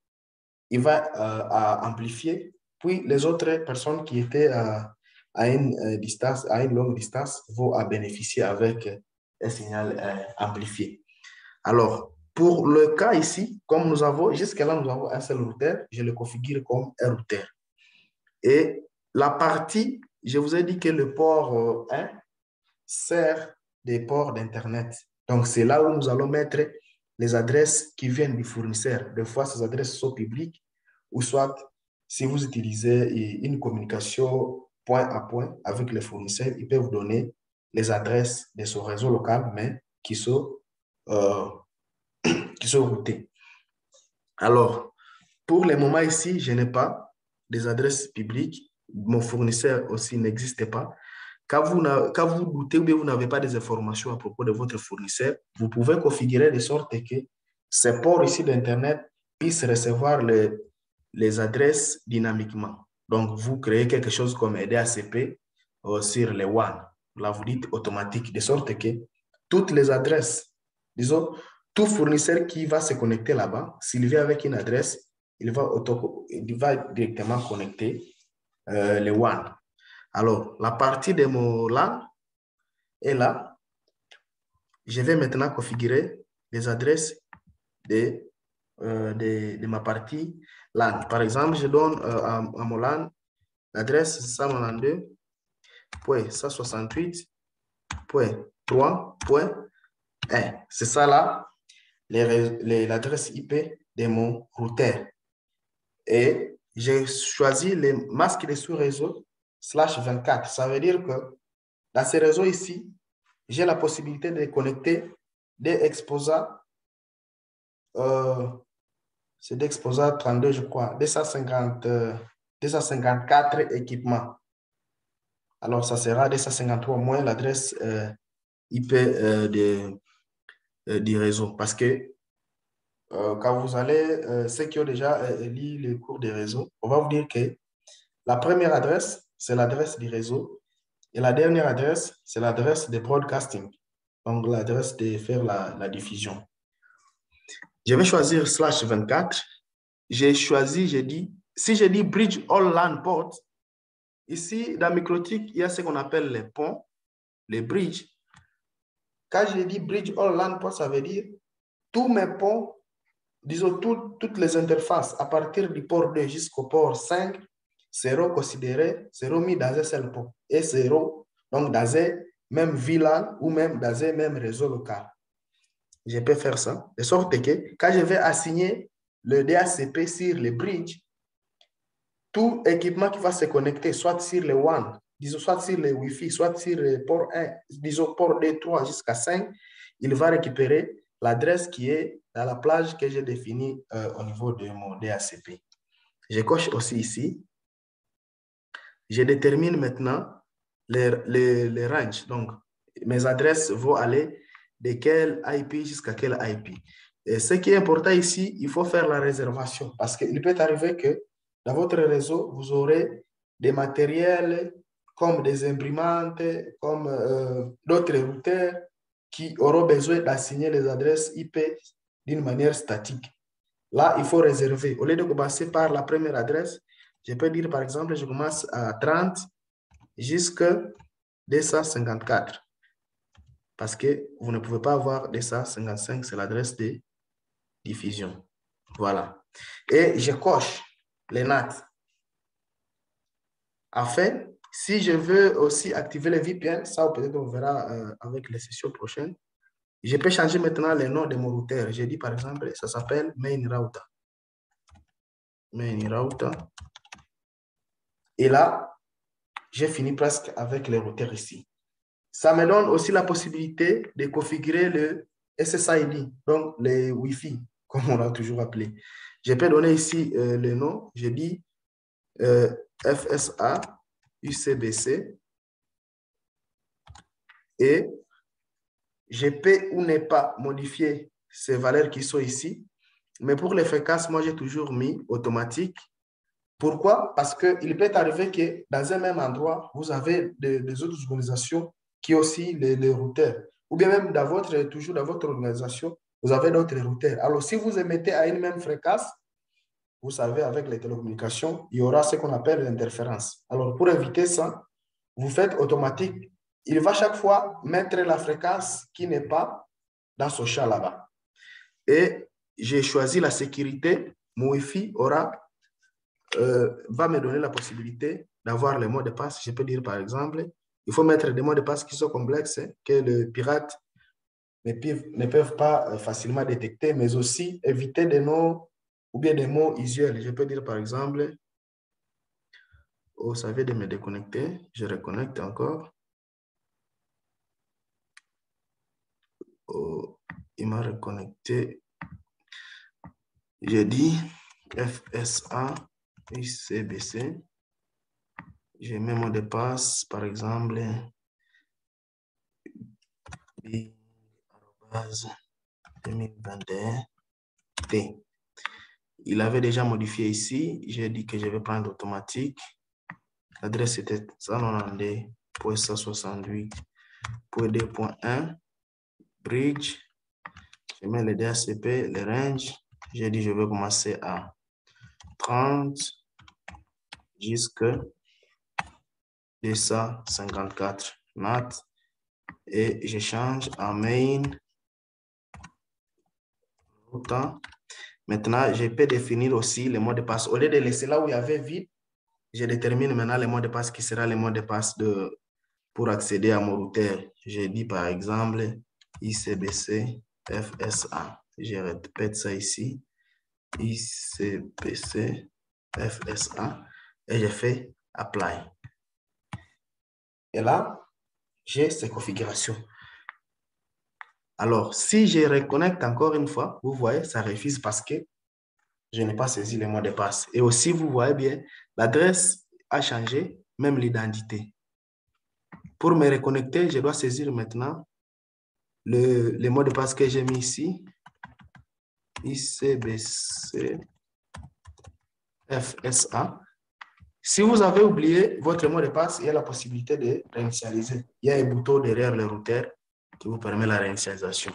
il va amplifier. Puis les autres personnes qui étaient à une longue distance vont bénéficier avec un signal amplifié. Alors, pour le cas ici, comme nous avons, jusque-là, nous avons un seul routeur, je le configure comme un routeur. Et la partie, je vous ai dit que le port 1 sert des ports d'Internet. Donc, c'est là où nous allons mettre les adresses qui viennent du fournisseur. Des fois, ces adresses sont publiques ou soit, si vous utilisez une communication point à point avec le fournisseur, il peut vous donner les adresses de son réseau local, mais qui sont routées. Alors, pour le moment ici, je n'ai pas des adresses publiques. Mon fournisseur aussi n'existe pas. Quand vous doutez ou bien vous n'avez pas des informations à propos de votre fournisseur, vous pouvez configurer de sorte que ces ports ici d'Internet puissent recevoir les adresses dynamiquement. Donc, vous créez quelque chose comme DHCP sur les WAN. Là, vous dites automatique, de sorte que toutes les adresses, disons, tout fournisseur qui va se connecter là-bas, s'il vient avec une adresse, il va directement connecter les WAN. Alors, la partie de mon LAN est là. Je vais maintenant configurer les adresses de ma partie LAN. Par exemple, je donne à mon LAN l'adresse 192.168.3.1. C'est ça là. l'adresse IP de mon routeur. Et j'ai choisi les masques de sous-réseau /24. Ça veut dire que dans ces réseaux ici, j'ai la possibilité de connecter des exposants. C'est d'exposants 32, je crois, 254 équipements. Alors, ça sera 253 moins l'adresse IP du réseau. Parce que quand vous allez, ceux qui ont déjà lu le cours des réseaux, on va vous dire que la première adresse, c'est l'adresse du réseau. Et la dernière adresse, c'est l'adresse de broadcasting. Donc, l'adresse de faire la diffusion. Je vais choisir /24. J'ai choisi, j'ai dit, si je dis bridge all LAN port, ici, dans Microtik, il y a ce qu'on appelle les ponts, les bridges. Quand je dis bridge all LAN port, ça veut dire tous mes ponts, disons toutes les interfaces, à partir du port 2 jusqu'au port 5, seront considérés, seront mis dans un seul pont. Et seront donc dans un même VLAN ou même dans un même réseau local. Je peux faire ça, de sorte que quand je vais assigner le DHCP sur les bridges, tout équipement qui va se connecter, soit sur le WAN, disons, soit sur le Wi-Fi, soit sur le port 1, disons port D3 jusqu'à 5, il va récupérer l'adresse qui est dans la plage que j'ai définie au niveau de mon DHCP. Je coche aussi ici. Je détermine maintenant les ranges. Donc, mes adresses vont aller de quel IP jusqu'à quel IP. Et ce qui est important ici, il faut faire la réservation parce qu'il peut arriver que dans votre réseau, vous aurez des matériels comme des imprimantes, comme d'autres routeurs qui auront besoin d'assigner les adresses IP d'une manière statique. Là, il faut réserver. Au lieu de commencer par la première adresse, je peux dire, par exemple, je commence à 30 jusqu'à 254. Parce que vous ne pouvez pas avoir 255, c'est l'adresse de diffusion. Voilà. Et je coche les NAT. Enfin, si je veux aussi activer les VPN, ça peut-être on verra avec les sessions prochaines, je peux changer maintenant le nom de mon routeur. J'ai dit par exemple, ça s'appelle Main Router. Main Router. Et là, j'ai fini presque avec les routeurs ici. Ça me donne aussi la possibilité de configurer le SSID, donc le Wi-Fi, comme on l'a toujours appelé. Je peux donner ici le nom. Je dis FSA UCBC et je peux ou ne pas modifier ces valeurs qui sont ici. Mais pour les fréquences, moi, j'ai toujours mis automatique. Pourquoi? Parce qu'il peut arriver que dans un même endroit, vous avez des autres organisations qui ont aussi les routeurs. Ou bien même toujours dans votre organisation, vous avez d'autres routeurs. Alors, si vous émettez à une même fréquence, vous savez, avec les télécommunications, il y aura ce qu'on appelle l'interférence. Alors, pour éviter ça, vous faites automatique. Il va chaque fois mettre la fréquence qui n'est pas dans ce champ là-bas. Et j'ai choisi la sécurité. Mon Wi-Fi va me donner la possibilité d'avoir les mots de passe. Je peux dire, par exemple, il faut mettre des mots de passe qui sont complexes, que le pirate ne peuvent pas facilement détecter, mais aussi éviter des noms ou bien des mots usuels. Je peux dire, par exemple, oh, ça vient de me déconnecter. Je reconnecte encore. Oh, il m'a reconnecté. J'ai dit FSA UCBC. J'ai mis mot de passe, par exemple, 2021T. Il avait déjà modifié ici. J'ai dit que je vais prendre automatique. L'adresse était 192.168.2.1. Bridge. Je mets le DHCP, le range. J'ai dit je vais commencer à 30 jusqu'à 254 NAT. Et je change en main. Maintenant, je peux définir aussi le mot de passe. Au lieu de laisser là où il y avait vide, je détermine maintenant le mot de passe qui sera le mot de passe pour accéder à mon routeur. Je dis par exemple ICBC FSA. je répète ça ici, ICBC FSA, et je fais Apply. Et là, j'ai ces configurations. Alors, si je reconnecte encore une fois, vous voyez, ça refuse parce que je n'ai pas saisi le mot de passe. Et aussi, vous voyez bien, l'adresse a changé, même l'identité. Pour me reconnecter, je dois saisir maintenant le mot de passe que j'ai mis ici, ICBC FSA. Si vous avez oublié votre mot de passe, il y a la possibilité de réinitialiser. Il y a un bouton derrière le routeur qui vous permet la réinitialisation.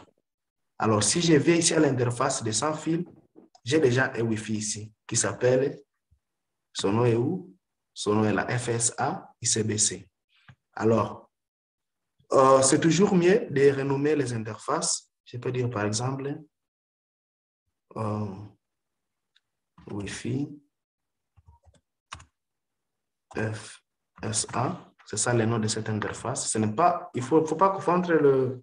Alors, si je vais ici à l'interface de sans fil, j'ai déjà un Wi-Fi ici qui s'appelle, son nom est où? Son nom est la FSA ICBC. Alors, c'est toujours mieux de renommer les interfaces. Je peux dire par exemple Wi-Fi FSA. C'est ça le nom de cette interface. Ce n'est pas, il faut pas confondre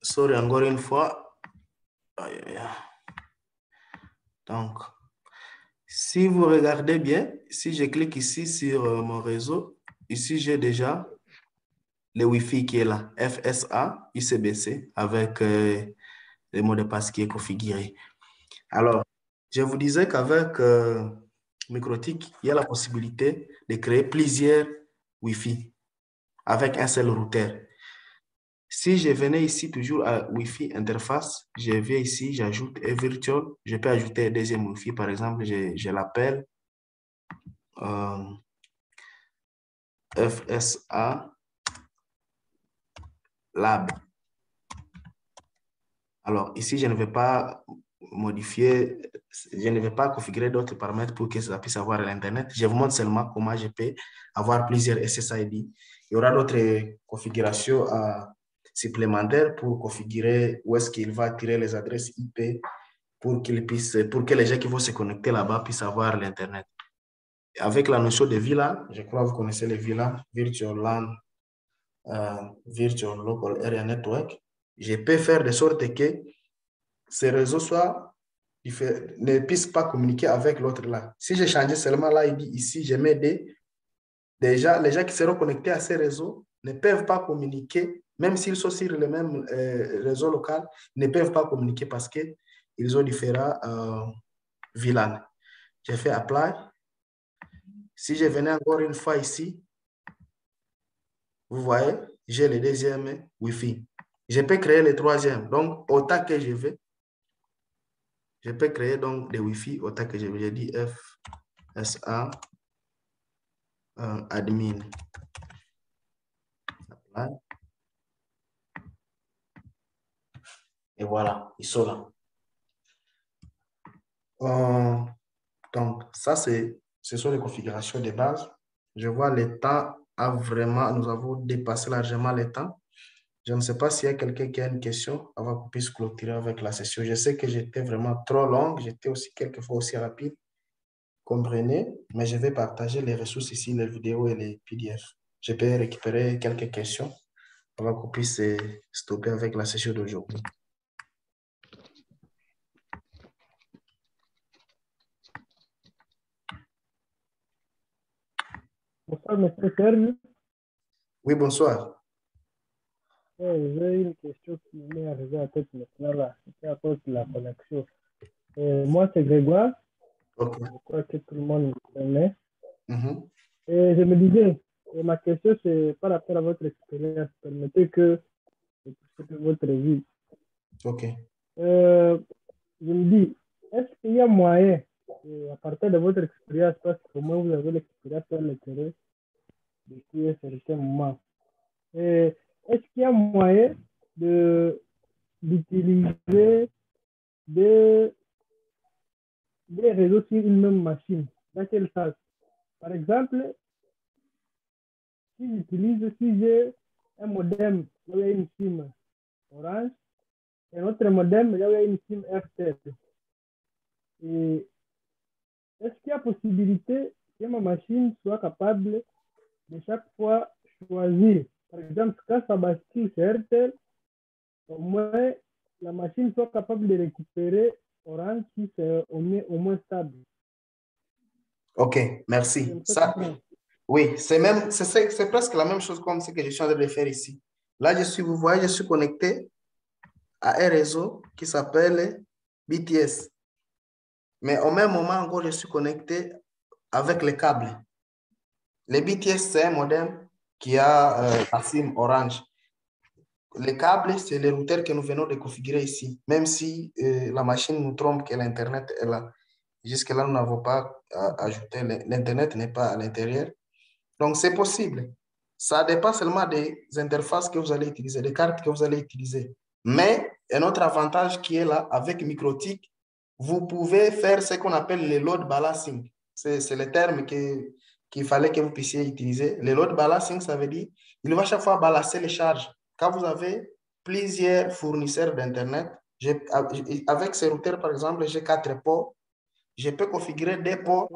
sorry, encore une fois. Donc, si vous regardez bien, si je clique ici sur mon réseau, ici j'ai déjà le Wi-Fi qui est là, FSA ICBC, avec le mot de passe qui est configuré. Alors, je vous disais qu'avec MikroTik, il y a la possibilité de créer plusieurs Wi-Fi avec un seul routeur. Si je venais ici toujours à Wi-Fi interface, je viens ici, j'ajoute un virtual. Je peux ajouter un deuxième Wi-Fi, par exemple, je l'appelle FSA Lab. Alors, ici, je ne vais pas modifier, je ne vais pas configurer d'autres paramètres pour que ça puisse avoir l'Internet. Je vous montre seulement comment je peux avoir plusieurs SSID. Il y aura d'autres configurations supplémentaires pour configurer où est-ce qu'il va tirer les adresses IP pour que les gens qui vont se connecter là-bas puissent avoir l'Internet. Avec la notion de VLAN, je crois que vous connaissez les VLAN, Virtual LAN, Virtual Local Area Network, je peux faire de sorte que ces réseaux ne puissent pas communiquer avec l'autre là. Si j'ai changé seulement l'ID ici, je mets déjà, les gens qui seront connectés à ces réseaux ne peuvent pas communiquer, même s'ils sont sur le même réseau local, ils ne peuvent pas communiquer parce qu'ils ont différents VLAN. J'ai fait Apply. Si je venais encore une fois ici, vous voyez, j'ai le deuxième Wi-Fi. Je peux créer le troisième. Donc, autant que je veux, je peux créer donc des Wi-Fi autant que je veux. J'ai dit FSA admin. Et voilà, ils sont là. Donc, ça, ce sont les configurations de base. Je vois le temps nous avons dépassé largement le temps. Je ne sais pas s'il y a quelqu'un qui a une question avant qu'on puisse clôturer avec la session. Je sais que j'étais vraiment trop longue. J'étais aussi quelquefois aussi rapide. Comprenez, mais je vais partager les ressources ici, les vidéos et les PDF. Je peux récupérer quelques questions avant qu'on puisse stopper avec la session d'aujourd'hui. Bonsoir, monsieur Serge. Oui, bonsoir. J'ai une question qui m'est arrivée à tête maintenant là. C'est à cause de la connexion. Moi, c'est Grégoire. Okay. Je crois que tout le monde me connaît. Mm-hmm. Et je me disais, ma question, c'est par rapport à votre expérience. Permettez que je puisse votre vie. OK. Je me dis, est-ce qu'il y a moyen, à partir de votre expérience, parce que moi, vous avez l'expérience sur le terrain depuis un certain moment, est-ce qu'il y a moyen d'utiliser des réseaux sur une même machine? Dans quel sens? Par exemple, si j'ai un modem, il y a une SIM Orange, et un autre modem, il y a une SIM RTL. Et est-ce qu'il y a possibilité que ma machine soit capable de chaque fois choisir par exemple, quand ça bascule sur RTL, au moins, la machine soit capable de récupérer Orange si c'est au moins stable. OK, merci. Ça, oui, c'est presque la même chose comme ce que je suis en train de faire ici. Là, vous voyez, je suis connecté à un réseau qui s'appelle BTS. Mais au même moment, encore, je suis connecté avec les câbles. Les BTS, c'est un modem qui a la SIM Orange. Les câbles, c'est les routeurs que nous venons de configurer ici. Même si la machine nous trompe que l'Internet est là. Jusque-là, nous n'avons pas ajouté. L'Internet n'est pas à l'intérieur. Donc, c'est possible. Ça dépend seulement des interfaces que vous allez utiliser, des cartes que vous allez utiliser. Mais un autre avantage qui est là, avec MikroTik, vous pouvez faire ce qu'on appelle le load balancing. C'est le terme qu'il fallait que vous puissiez utiliser. Le load balancing, ça veut dire il va chaque fois balancer les charges. Quand vous avez plusieurs fournisseurs d'Internet, avec ces routeurs, par exemple, j'ai 4 ports, je peux configurer des ports,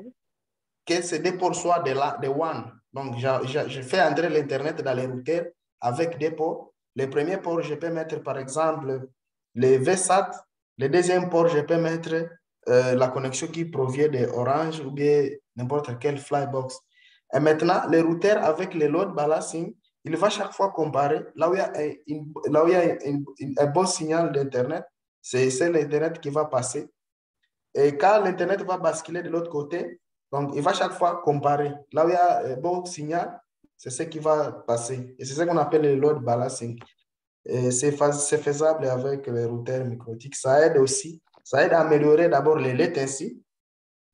que ces deux ports soient des WAN. Donc, je fais entrer l'Internet dans les routeurs avec des ports. Le premier port, je peux mettre, par exemple, les VSAT. Le deuxième port, je peux mettre la connexion qui provient de Orange ou bien n'importe quelle Flybox. Et maintenant, les routeurs avec le load balancing, il va chaque fois comparer là où il y a un bon signal d'Internet, c'est l'Internet qui va passer. Et quand l'Internet va basculer de l'autre côté, donc il va chaque fois comparer. Là où il y a un bon signal, c'est ce qui va passer. Et c'est ce qu'on appelle le load balancing. C'est faisable avec les routeurs MikroTik. Ça aide aussi. Ça aide à améliorer d'abord les latency.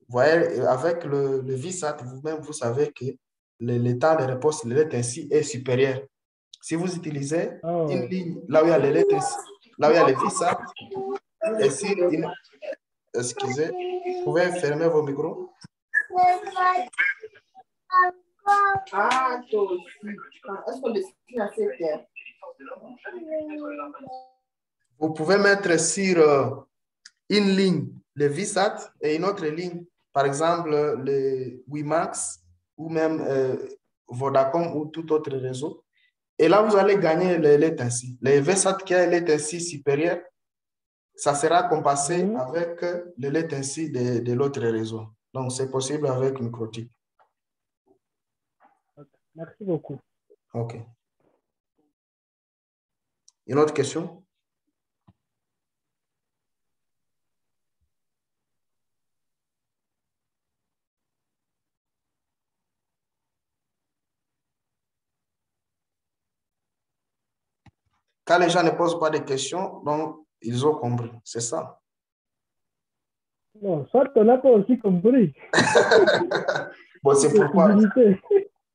Vous voyez, avec le VSAT, vous-même, vous savez que le temps de réponse, le latency est supérieur. Si vous utilisez une ligne là où il y a les latency, là où il y a le VSAT, et si excusez, vous pouvez fermer vos micros. Ah, toi aussi. Est-ce qu'on est assez clair? Vous pouvez mettre sur une ligne le VSAT et une autre ligne, par exemple le WiMAX ou même Vodacom ou tout autre réseau. Et là, vous allez gagner le latency. Le VSAT qui a le latency supérieur, ça sera compensé avec le latency de l'autre réseau. Donc, c'est possible avec MikroTik. Merci beaucoup. OK. Une autre question? Quand les gens ne posent pas de questions, donc ils ont compris. C'est ça? Non, soit on n'a pas aussi compris. Bon, c'est pourquoi.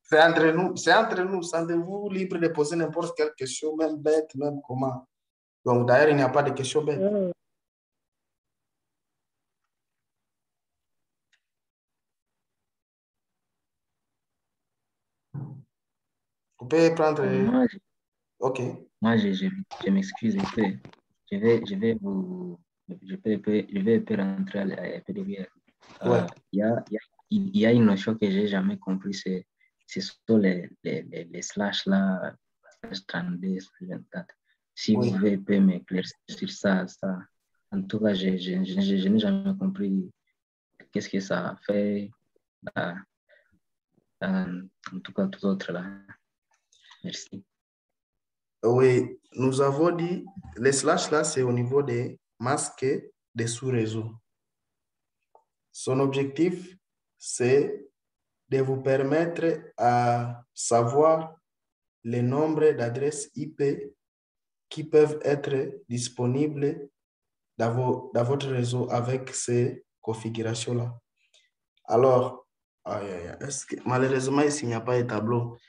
C'est entre nous. C'est entre nous. Sentez-vous libre de poser n'importe quelle question, même bête, même comment. Donc, d'ailleurs, il n'y a pas de questions bêtes. Vous pouvez prendre... OK. Moi, je m'excuse un peu. Je vais un peu rentrer un peu derrière. Ouais. Il y a une notion que j'ai jamais compris, c'est sur les slash là, slash 32, slash 24. Si vous pouvez un peu m'éclaircir sur ça. En tout cas, je n'ai jamais compris qu'est-ce que ça fait. En tout cas, tout autre là. Merci. Oui, nous avons dit, les slash là, c'est au niveau des masques des sous-réseaux. Son objectif, c'est de vous permettre à savoir le nombre d'adresses IP qui peuvent être disponibles dans votre réseau avec ces configurations-là. Alors, malheureusement, ici, il n'y a pas de tableau.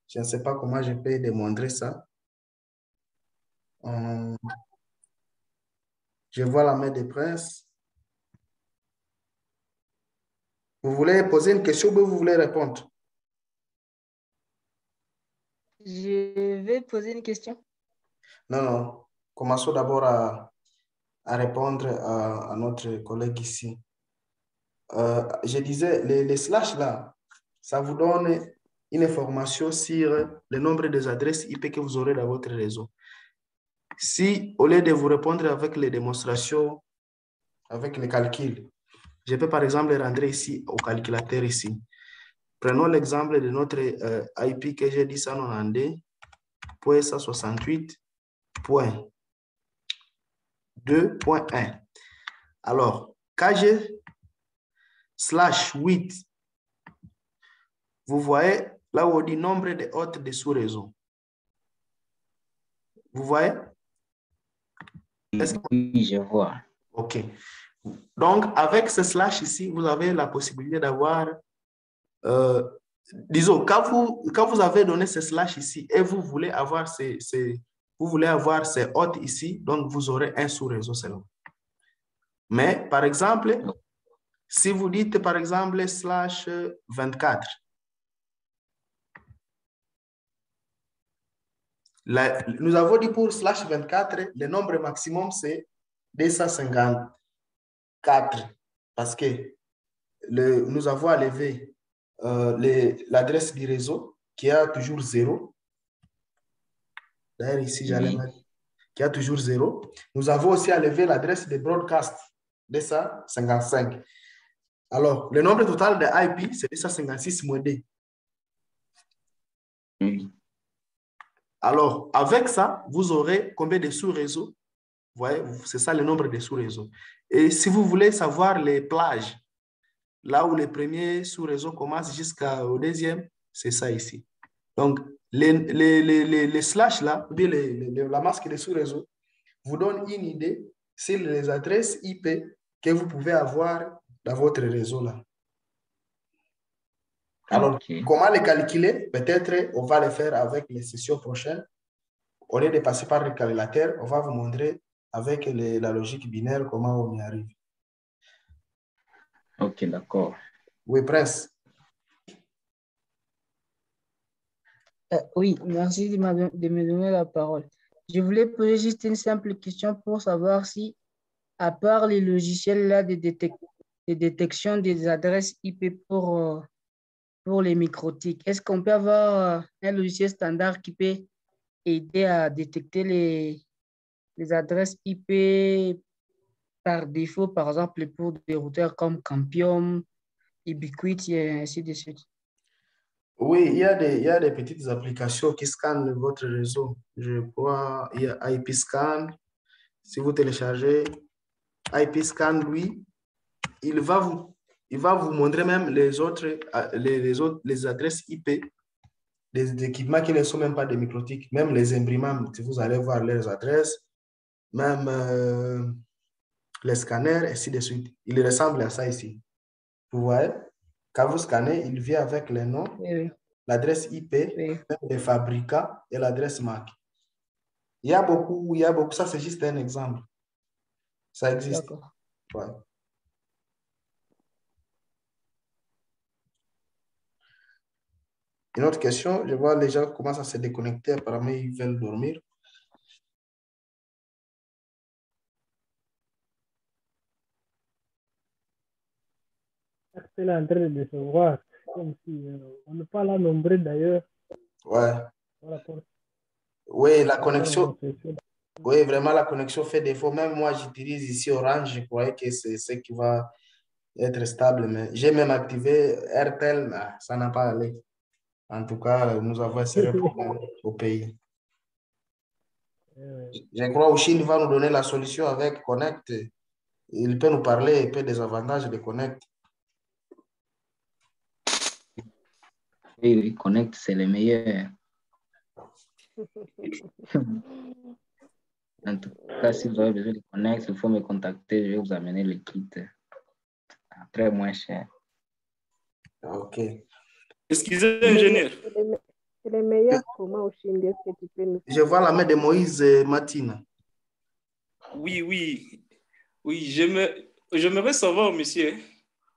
Je ne sais pas comment je peux démontrer ça. Je vois la main des princes. Vous voulez poser une question ou vous voulez répondre? Je vais poser une question. Non. Commençons d'abord à répondre à notre collègue ici. Je disais, les slash là, ça vous donne une information sur le nombre des adresses IP que vous aurez dans votre réseau. Si, au lieu de vous répondre avec les démonstrations, avec les calculs, je peux par exemple rentrer ici au calculateur ici. Prenons l'exemple de notre IP que j'ai dit 192.168.2.1. Alors, KG/8, vous voyez là où on dit nombre de hôtes de sous-réseau. Vous voyez? Oui, je vois. OK. Donc, avec ce slash ici, vous avez la possibilité d'avoir, disons, quand vous avez donné ce slash ici et vous voulez avoir ces hôtes ici, donc vous aurez un sous-réseau seulement. Mais, par exemple, si vous dites, par exemple, slash 24, nous avons dit pour slash 24, le nombre maximum, c'est 254 parce que nous avons enlevé l'adresse du réseau qui a toujours 0. D'ailleurs, ici, j'allais mettre qui a toujours 0. Nous avons aussi enlevé l'adresse de broadcast 255. Alors, le nombre total de IP, c'est 256-2. Alors, avec ça, vous aurez combien de sous-réseaux? Vous voyez, c'est ça le nombre de sous-réseaux. Et si vous voulez savoir les plages, là où le premier sous-réseau commence jusqu'au deuxième, c'est ça ici. Donc, les slash là, ou bien la masque des sous-réseaux, vous donne une idée sur les adresses IP que vous pouvez avoir dans votre réseau là. Alors, comment les calculer? Peut-être on va le faire avec les sessions prochaines. Au lieu de passer par le calculateur, on va vous montrer avec la logique binaire comment on y arrive. Ok, d'accord. Oui, Prince. Oui, merci de me donner la parole. Je voulais poser juste une simple question pour savoir si, à part les logiciels là de détection des adresses IP pour les microtiques, est-ce qu'on peut avoir un logiciel standard qui peut aider à détecter les adresses IP par défaut, par exemple pour des routeurs comme Campium, Ubiquiti et ainsi de suite? Oui, il y a des petites applications qui scannent votre réseau. Je crois il y a IP Scan. Si vous téléchargez IP Scan, lui, il va vous montrer même les adresses IP des équipements qui ne sont même pas des microtiques, même les imprimantes, vous allez voir leurs adresses, même les scanners, ainsi de suite. Il ressemble à ça ici. Vous voyez? Quand vous scannez, il vient avec les noms, l'adresse IP, même les fabricants et l'adresse MAC. Il y a beaucoup, ça c'est juste un exemple. Ça existe. Ouais. Une autre question, je vois les gens commencent à se déconnecter, apparemment ils veulent dormir. C'est en train de décevoir, comme si on n'est pas là nombreux d'ailleurs. Ouais. Oui, la connexion. Oui, vraiment, la connexion fait défaut. Même moi, j'utilise ici Orange. Je croyais que c'est ce qui va être stable. Mais j'ai même activé Airtel, mais ça n'a pas allé. En tout cas, nous avons un sérieux problème au pays. Je crois que Chine va nous donner la solution avec Connect. Il peut nous parler un peu des avantages de Connect. Oui, Connect, c'est le meilleur. En tout cas, si vous avez besoin de Connect, il faut me contacter. Je vais vous amener le kit à très moins cher. OK. Excusez, ingénieur. C'est le meilleur comment au Chine, est-ce que tu peux nous... Je vois la main de Moïse Matina. Oui, j'aimerais savoir, monsieur,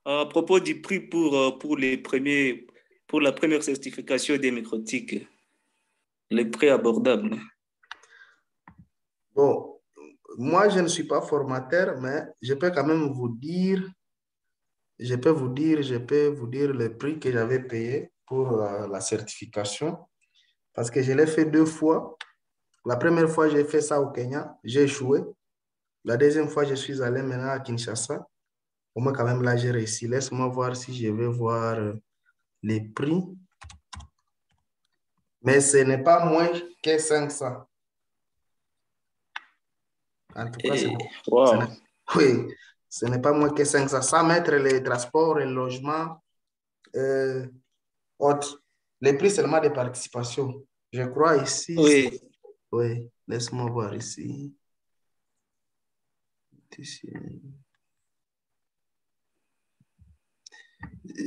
à propos du prix pour la première certification des microtiques, les prix abordables. Bon, moi, je ne suis pas formateur, mais je peux quand même vous dire le prix que j'avais payé pour la certification parce que je l'ai fait 2 fois. La première fois, j'ai fait ça au Kenya, j'ai échoué. La deuxième fois, je suis allé maintenant à Kinshasa. Au moins, quand même, là, j'ai réussi. Laisse-moi voir si je vais voir les prix. Mais ce n'est pas moins que 500. En tout cas, Wow. oui, ce n'est pas moins que 500. Sans mettre les transports et le logement, autres. Les prix seulement de participation. Je crois ici. Oui. Oui, laisse-moi voir ici.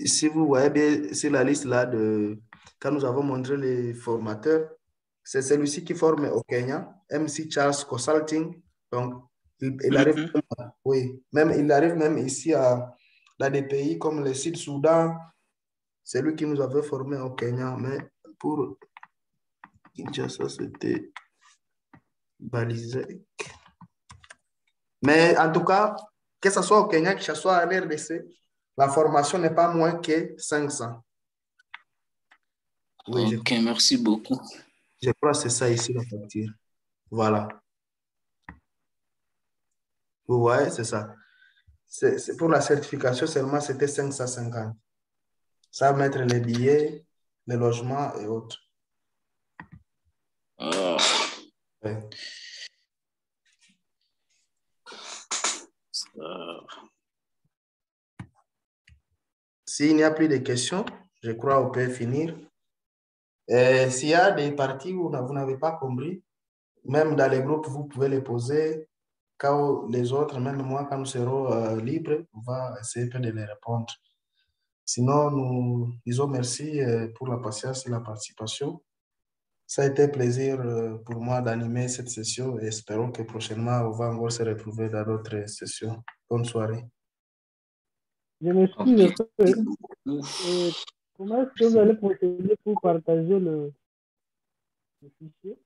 Si vous voyez bien, c'est la liste là de quand nous avons montré les formateurs, c'est celui-ci qui forme au Kenya, MC Charles Consulting. Donc, il arrive, oui, même, il arrive même ici dans des pays comme le Sud-Soudan. C'est lui qui nous avait formé au Kenya, mais pour Kinshasa, c'était balisé. Mais en tout cas, que ce soit au Kenya, que ce soit à l'RDC, la formation n'est pas moins que 500. Oui, ok, merci beaucoup. Je crois que c'est ça ici la facture. Voilà. Vous voyez, c'est ça. C'est pour la certification seulement, c'était 550. Ça va mettre les billets, les logements et autres. Ouais. S'il n'y a plus de questions, je crois qu'on peut finir. S'il y a des parties où vous n'avez pas compris, même dans les groupes, vous pouvez les poser. Quand les autres, même moi, quand nous serons libres, on va essayer de les répondre. Sinon, nous disons merci pour la patience et la participation. Ça a été un plaisir pour moi d'animer cette session et espérons que prochainement, on va encore se retrouver dans d'autres sessions. Bonne soirée. Je m'excuse un peu. Comment est-ce que vous allez procéder pour partager le fichier?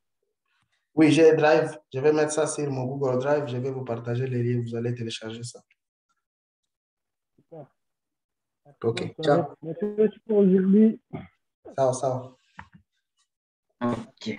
Oui, j'ai Drive. Je vais mettre ça sur mon Google Drive. Je vais vous partager les liens. Vous allez télécharger ça. Super. OK. Ciao. Merci pour aujourd'hui. Ciao, ciao. Ok.